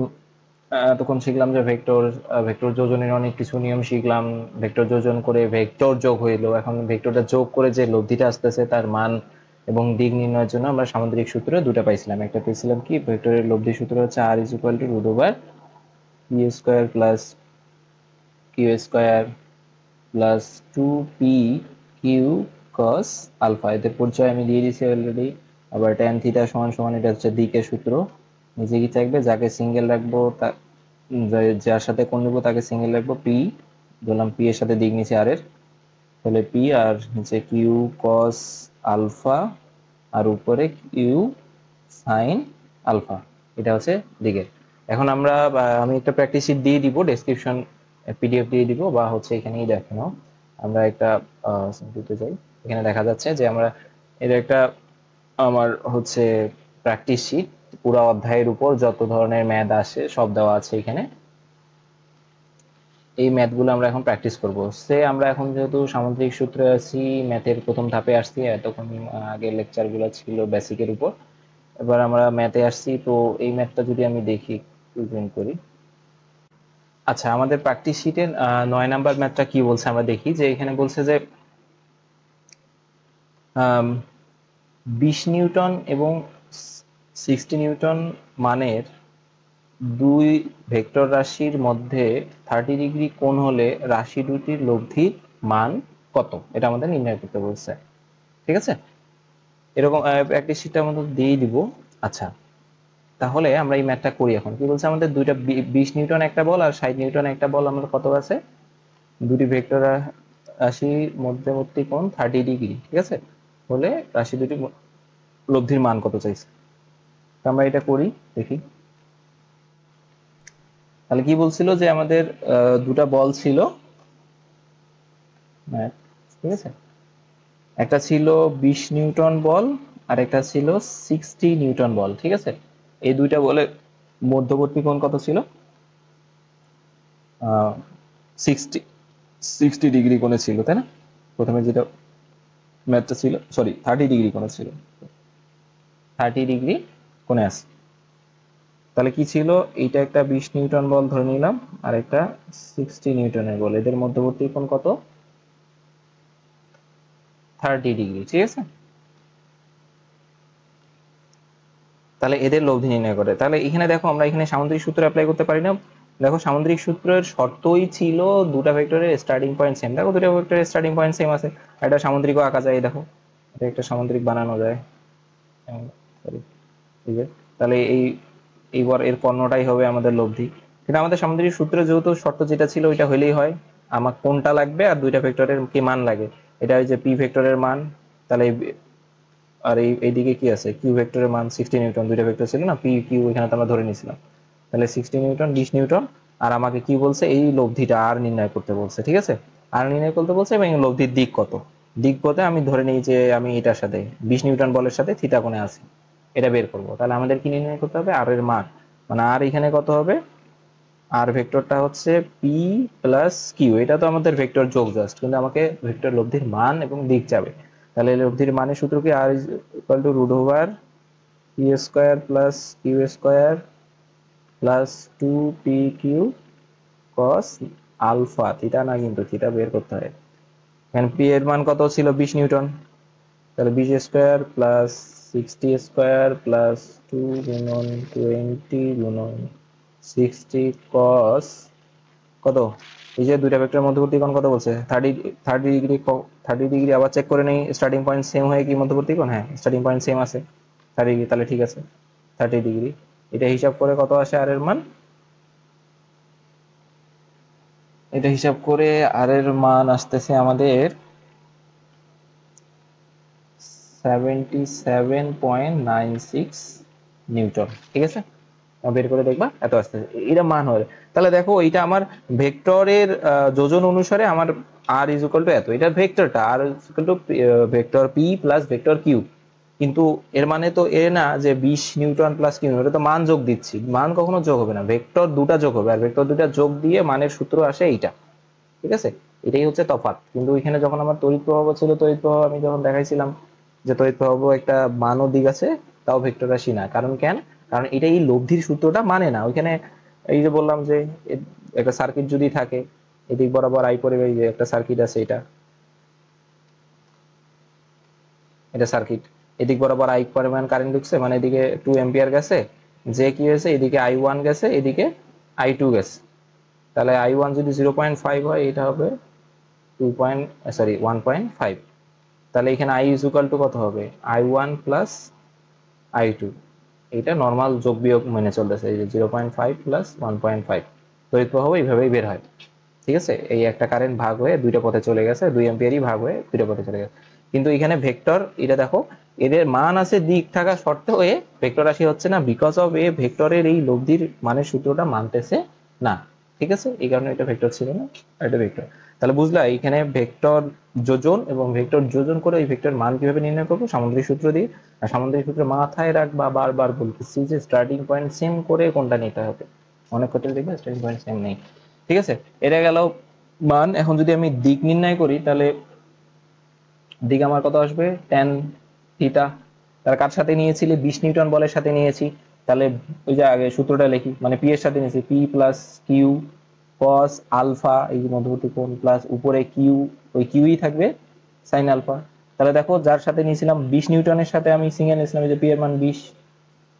তখন শিখলাম যে ভেক্টর, ভেক্টর যোজনের অনেক কিছু নিয়ম শিখলাম। ভেক্টর যোজন করে ভেক্টর যোগ হইলো, এখন ভেক্টরটা যোগ করে যে লব্ধিটা আসতেছে তার মান এবং দিক নির্ণয়ের জন্য আমরা সামুদ্রিক সূত্র দুটো পাইছিলাম। একটা পেয়েছিলাম কি, ভেক্টরের লব্ধি সূত্র হচ্ছে R is equal to root over P square plus Q square plus 2p Q cos alpha. এদের পরিচয় আমি দিয়ে দিয়েছি অলরেডি। আবার ট্যান থিটা সমান সমান, এটা হচ্ছে দিকের সূত্র। নিচে কি থাকবে, যাকে সিঙ্গেল রাখবো যার সাথে কোণ নেবো তাকে সিঙ্গেল রাখবো, পি বললাম, পি এর সাথে দিক নিচে আর এর, তাহলে পি আর নিচে কিউ কস আলফা আর উপরে কিউ সাইন আলফা। এটা হচ্ছে দিকের। এখন আমরা আমি একটা প্র্যাকটিস শিট দিয়ে দিব, ডেসক্রিপশন পিডিএফ দিয়ে দিব, বা হচ্ছে এখানেই দেখে নাও। আমরা একটা দিতে যাই, এখানে দেখা যাচ্ছে যে আমরা এটা একটা আমার হচ্ছে প্র্যাকটিস শিট, পুরো অধ্যায়ের উপর যত ধরনের ম্যাথ আসে সব দেওয়া আছে এখানে। এই ম্যাথগুলো আমরা এখন প্র্যাকটিস করব। সে আমরা এখন যেহেতু সামুদ্রিক সূত্রে আছি, ম্যাথের প্রথম ধাপে আসছি, এতক্ষণ আগের লেকচারগুলো ছিল বেসিকের উপর, এবার আমরা ম্যাথে আসছি। তো এই ম্যাথটা যদি আমি দেখি, প্রেজেন্ট করি। আচ্ছা আমাদের প্র্যাকটিস শিটের 9 নাম্বার ম্যাথটা কি বলছে আমরা দেখি। যে এখানে বলছে যে 20 নিউটন এবং 60 নিউটন মানের দুই ভেক্টর রাশির মধ্যে 30 ডিগ্রি কোণ হলে রাশি দুটির লব্ধির মান কত, এটা আমাদের নির্ণয় করতে বলছে। ঠিক আছে, এরকম প্র্যাকটিস শিটটা আমাদের দিয়ে দিব। আচ্ছা তাহলে আমরা এই ম্যাথটা করি। এখন কি বলছে, আমাদের দুইটা 20 নিউটন একটা বল আর 60 নিউটন একটা বল, আমাদের কত আছে, দুটি ভেক্টর রাশির মধ্যবর্তী কোণ 30 ডিগ্রি, ঠিক আছে, হলে রাশি দুটি লব্ধির মান কত চাইছে। আমরা এটা করি দেখি। তাহলে কি বলছিল যে আমাদের দুটা বল ছিল, ঠিক আছে, একটা ছিল 20 নিউটন বল আর একটা ছিল 60 নিউটন বল, ঠিক আছে। এই দুইটা বলের মধ্যবর্তী কোণ কত ছিল? 60 60 ডিগ্রি কোণে ছিল, তাই না? প্রথমে যেটা ম্যাথটা ছিল, সরি 30 ডিগ্রি কোণে ছিল, 30 ডিগ্রি কোণে আছে। তাহলে কি ছিল, এইটা একটা 20 নিউটন বল ধরে নিলাম আর একটা 60 নিউটনের বল, এদের মধ্যবর্তী কোণ কত? 30 ডিগ্রি, ঠিক আছে। তাহলে এদের লব্ধি নির্ণয় করে। তাহলে এখানে দেখো আমরা এখানে সামুদ্রিক সূত্র অ্যাপ্লাই করতে পারি না। দেখো সামুদ্রিক সূত্রের শর্তই ছিল দুটা ভেক্টরের স্টার্টিং পয়েন্ট সেম। দেখো দুটা ভেক্টরের স্টার্টিং পয়েন্ট সেম আছে, এটা সামুদ্রিকও আঁকা যায়। দেখো এটা একটা সামুদ্রিক বানানো যায়, সরি, ঠিক আছে। তাহলে এইবার এর কর্ণটাই হবে আমাদের লব্ধি। কিন্তু আমাদের সামুদ্রিক সূত্রে যেহেতু শর্ত যেটা ছিল ওইটা হলেই হয়, আমার কোনটা লাগবে আর দুইটা ভেক্টরের কি মান লাগে, এটা হচ্ছে পি ভেক্টরের মান। তাহলে আর এইদিকে কি আছে, কিউ ভেক্টরের মান 60 নিউটন, দুইটা ভেক্টর ছিল না, পি কিউ, এখানে তো আমরা ধরে নিয়েছিলাম। তাহলে 60 নিউটন, 20 নিউটন, আর আমাকে কি বলছে, এই লব্ধিটা আর নির্ণয় করতে বলছে, ঠিক আছে। আর নির্ণয় করতে বলছে এবং লব্ধির দিক কত, দিক বলতে আমি ধরে নিই যে আমি এটার সাথে 20 নিউটন বলের সাথে থিটা কোণে আছি, এটা বের করব। তাহলে আমাদের কি নির্ণয় করতে হবে, আর এর মান, মানে আর এখানে কত হবে, আর ভেক্টরটা হচ্ছে পি প্লাস কিউ, এটা তো আমাদের ভেক্টর যোগ জাস্ট, কিন্তু আমাকে ভেক্টর লব্ধির মান এবং দিক যাবে। তাহলে লব্ধির মানের সূত্র কি, R is equal to root over P square plus Q square plus 2pq cos alpha, theta না, কিন্তু থিটা বের করতে হয়। এখানে পি এর মান কত ছিল, 20 নিউটন, তাহলে 20 স্কোয়ার প্লাস 60 স্কোয়ার প্লাস 2 গুণন 20 গুণন 60 cos কত, এই যে দুইটা ভেক্টরের মধ্যবর্তী কোণ কত বলছে, 30 ডিগ্রি। 30 ডিগ্রি আবার চেক করে নেই, স্টার্টিং পয়েন্ট সেম হয়ে কি মধ্যবর্তী কোণ, হ্যাঁ স্টার্টিং পয়েন্ট সেম আছে 30 ডিগ্রি, তাহলে ঠিক আছে 30 ডিগ্রি। এটা হিসাব করে কত আসে আর এর মান, এটা হিসাব করে আর এর মান আসতেছে আমাদের 77.96 নিউটন, ঠিক আছে। বের করে দেখবা এত আসতেছে, এটা মান হবে। তাহলে দেখো এটা আমার ভেক্টরের যোজন অনুসারে আমার আর ইজ ইকুয়াল টু এত, এটা ভেক্টরটা R is equal to vector P plus vector Q. কিন্তু এর মানে তো এ না যে 20 নিউটন প্লাস কিউ, এটা তো মান যোগ দিচ্ছি, মান কখনো যোগ হবে না, ভেক্টর দুটা যোগ হবে, আর ভেক্টর দুটা যোগ দিয়ে মানের সূত্র আসে এইটা, ঠিক আছে। এটাই হচ্ছে তফাৎ। কিন্তু এখানে যখন আমার তড়িৎ প্রবাহ ছিল, তড়িৎ প্রবাহ আমি যখন দেখাইছিলাম যে তড়িৎ প্রবাহ একটা মান ও দিক আছে, তাও ভেক্টর রাশি না, কারণ কেন, কারণ এটা এই লব্ধির সূত্রটা মানে না। ওইখানে এই যে বললাম যে একটা সার্কিট যদি থাকে, এদিক বরাবর আই পরিবাহী, যে একটা সার্কিট আছে, এটা সার্কিট, এদিক বরাবর আই পরিমাণ কারেন্ট ঢুকছে, মানে এদিকে 2 এম্পিয়ার গেছে, যে কি হয়েছে, এদিকে I1 গেছে, এদিকে I2 গেছে। তাহলে I1 যদি 0.5 হয়, এটা হবে 1.5। তাহলে এখানে I ইজ ইকুয়াল টু কত হবে, I1 প্লাস I2, এটা নর্মাল যোগ বিয়োগ মেনে চলতেছে, এই যে 0.5 প্লাস 1.5, তড়িৎ প্রবাহ এইভাবেই বের হয়, ঠিক আছে। এই একটা কারেন্ট ভাগ হয়ে দুইটা পথে চলে গেছে, 2 এম্পিয়ারই ভাগ হয়ে দুইটা পথে চলে গেছে। কিন্তু এখানে ভেক্টর, এটা দেখো এদের মান আছে দিক থাকা সত্ত্বেও এ ভেক্টর রাশি হচ্ছে না, বিকজ অফ এ ভেক্টরের এই লব্ধির মানের সূত্রটা মানতেছে না, ঠিক আছে। এই কারণে এটা ভেক্টর ছিল না, আর এটা ভেক্টর। তাহলে বুঝলা এখানে ভেক্টর যোজন এবং ভেক্টর যোজন করে এই ভেক্টর মান কিভাবে নির্ণয় করবো, সামুদ্রিক সূত্র দিয়ে। আর সামুদ্রিক সূত্র মাথায় রাখবা, বারবার বলতেছি যে স্টার্টিং পয়েন্ট সেম করে কোনটা নিতে হবে, অনেক ক্ষেত্রে দেখবে স্টার্টিং পয়েন্ট সেম নেই, ঠিক আছে। এটা গেল মান। এখন যদি আমি দিক নির্ণয় করি, তাহলে দিক আমার কত আসবে, ট্যান থিটা। তার কার সাথে নিয়েছিলি, 20 নিউটন বলের সাথে নিয়েছি, তাহলে ওই যে আগে সূত্রটা লিখি, মানে পি এর সাথে নিয়েছি, P plus Q cos alpha, এই যে মধ্যবর্তী কোণ, প্লাস উপরে কিউ, ওই কিউই থাকবে সাইন আলফা। তাহলে দেখো যার সাথে নিয়েছিলাম 20 নিউটনের সাথে আমি সিঙ্গেল নিয়েছিলাম, যে পি এর মান 20,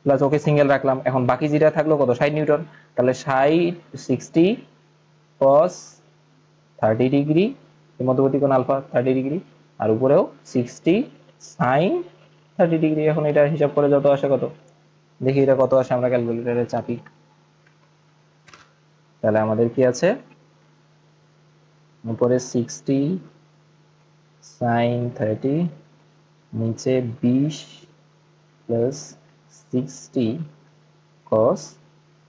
প্লাস ওকে সিঙ্গেল রাখলাম, এখন বাকি যেটা থাকলো কত, 60 নিউটন। তাহলে 60 কস 30 ডিগ্রি, মধ্যবর্তী কোণ আলফা 30 ডিগ্রি, আর উপরেও 60 সাইন 30 ডিগ্রি। এখন এটা হিসাব করে যত আসে, কত দেখি এটা কত আসে, আমরা ক্যালকুলেটরে চাপি। তাহলে আমাদের কি আছে, উপরে 60 সাইন 30, নিচে 20 প্লাস 60 cos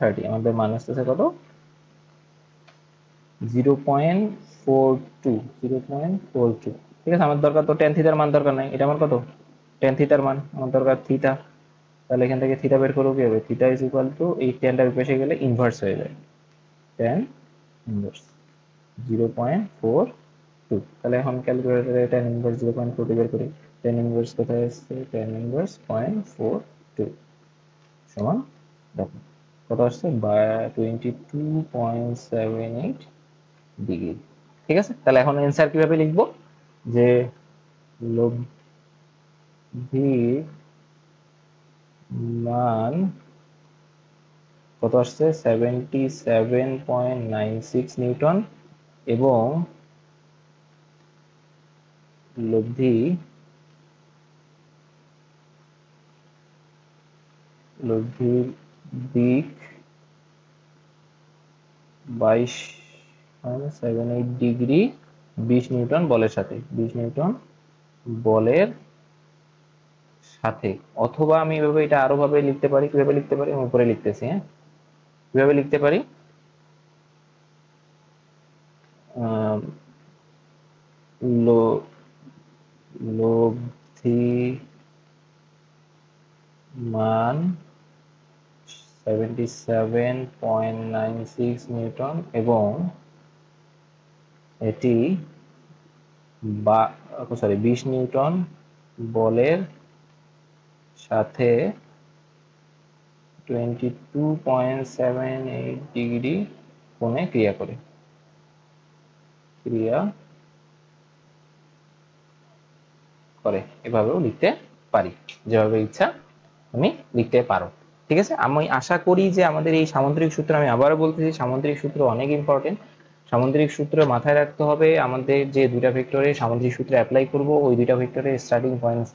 30, আমাদের মান আসতেছে কত, 0.42, 0.42। ঠিক আছে, আমার দরকার তো টেন থিটার মান দরকার নাই, এটা আমার কত, টেন থিটার মান আমার দরকার থিটা। তাহলে এখান থেকে থিটা বের করবো কি হবে, থিটা ইজ ইকুয়াল টু এই টেনটার পেশে গেলে ইনভার্স হয়ে যায়, টেন ইনভার্স 0.42। তাহলে এখন ক্যালকুলেটরে টেন ইনভার্স 0.42 বের করি। টেন ইনভার্স কোথায় আসছে, টেন ইনভার্স 0.42 সমান দেখো কত আসছে, বা 22.78 ডিগ্রি। ঠিক আছে, তাহলে এখন অ্যান্সার কিভাবে লিখবো, যে লব্ধির মান কত আসছে, 77.96 নিউটন, এবং লব্ধির দিক 22.78 ডিগ্রি 20 নিউটন বলের সাথে, 20 নিউটন বলের সাথে। অথবা আমি এভাবে এটা আরো ভাবে লিখতে পারি, কিভাবে লিখতে পারি আমি উপরে লিখতেছি, হ্যাঁ কিভাবে লিখতে পারি, লব্ধি মান 77.96 নিউটন এবং এটি 20 নিউটন বলের সাথে 22.78 ডিগ্রি কোণে ক্রিয়া করে, এভাবেও লিখতে পারি, যেভাবে ইচ্ছা তুমি লিখতে পারো। ঠিক আছে, আমি আশা করি যে আমাদের এই সামুদ্রিক সূত্র, আমি আবারও বলতেছি সামুদ্রিক সূত্র অনেক ইম্পর্টেন্ট। সামুদ্রিক সূত্র মাথায় রাখতে হবে, আমাদের যে দুইটা ভেক্টরে সামুদ্রিক সূত্র অ্যাপ্লাই করব, ওই দুইটা ভেক্টরে স্টার্টিং পয়েন্ট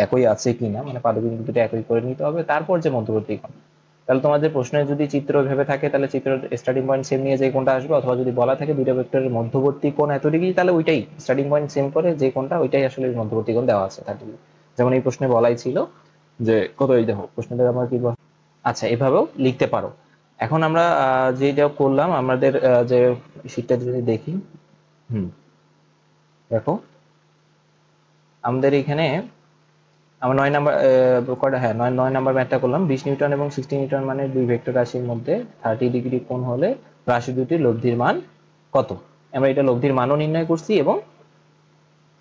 একই আছে কিনা, মানে পাদবিন্দু দুটো একই করে নিতে হবে, তারপর যে মধ্যবর্তী কোণ। তাহলে তোমাদের প্রশ্নে যদি চিত্র ভেবে থাকে, তাহলে চিত্র স্টার্টিং পয়েন্ট সেম নিয়ে যে কোণটা আসবে, অথবা যদি বলা থাকে দুইটা ভেক্টরের মধ্যবর্তী কোণ এত ডিগ্রি, তাহলে ওইটাই স্টার্টিং পয়েন্ট সেম করে যে কোণটা, ওইটাই আসলে মধ্যবর্তী কোণ দেওয়া আছে 30 ডিগ্রি। যেমন এই প্রশ্নে বলাই ছিল যে কত, এই দেখো প্রশ্নটা আমার কি আচ্ছা এভাবেও লিখতে পারো। এখন আমরা যেটা করলাম আমাদের যে শীটটা যদি দেখি, দেখো আমাদের এখানে আমরা 9 নাম্বার কয়টা, হ্যাঁ 9 নাম্বার ম্যাথটা করলাম। 20 নিউটন এবং 60 নিউটন মানে দুই ভেক্টর রাশির মধ্যে 30 ডিগ্রি কোণ হলে রাশি দুটির লব্ধির মান কত। আমরা এটা লব্ধির মানও নির্ণয় করছি এবং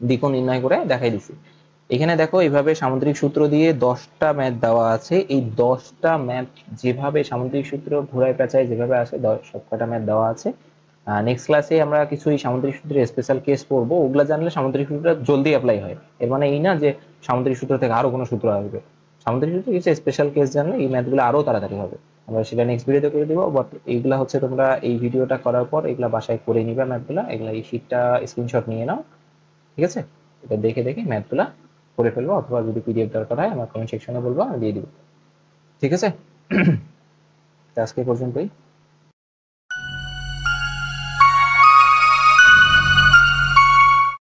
দিকও নির্ণয় করে দেখাই দিছি। এখানে দেখো এইভাবে সামুদ্রিক সূত্র দিয়ে 10টা ম্যাথ দেওয়া আছে। এই 10টা ম্যাথ যেভাবে সামুদ্রিক সূত্র ঘুরায় পেঁচায় যেভাবে আসে সবকটা ম্যাথ দেওয়া আছে। নেক্সট ক্লাসে আমরা কিছু এই সামুদ্রিক সূত্রের স্পেশাল কেস পড়বো, ওগুলা জানলে সামুদ্রিক সূত্রটা জলদি অ্যাপ্লাই হয়। এর মানে এই না যে সামুদ্রিক সূত্র থেকে আরো কোনো সূত্র আসবে, সামুদ্রিক সূত্রে কিছু স্পেশাল কেস জানলে এই ম্যাথগুলো আরো তাড়াতাড়ি হবে। আমরা সেটা নেক্সট ভিডিওতে করে দিব, বাট এইগুলা হচ্ছে তোমরা এই ভিডিওটা করার পর এগুলা বাসায় করে নিবে ম্যাথগুলা, এগুলা এই শীটটা স্ক্রিনশট নিয়ে নাও। ঠিক আছে, এটা দেখে দেখে ম্যাথগুলা করে ফেলবো, অথবা যদি পিডিএফ দরকার হয় আমার কমেন্ট সেকশনে বলবো, আমি দিয়ে দিব। ঠিক আছে, আজকে পর্যন্তই।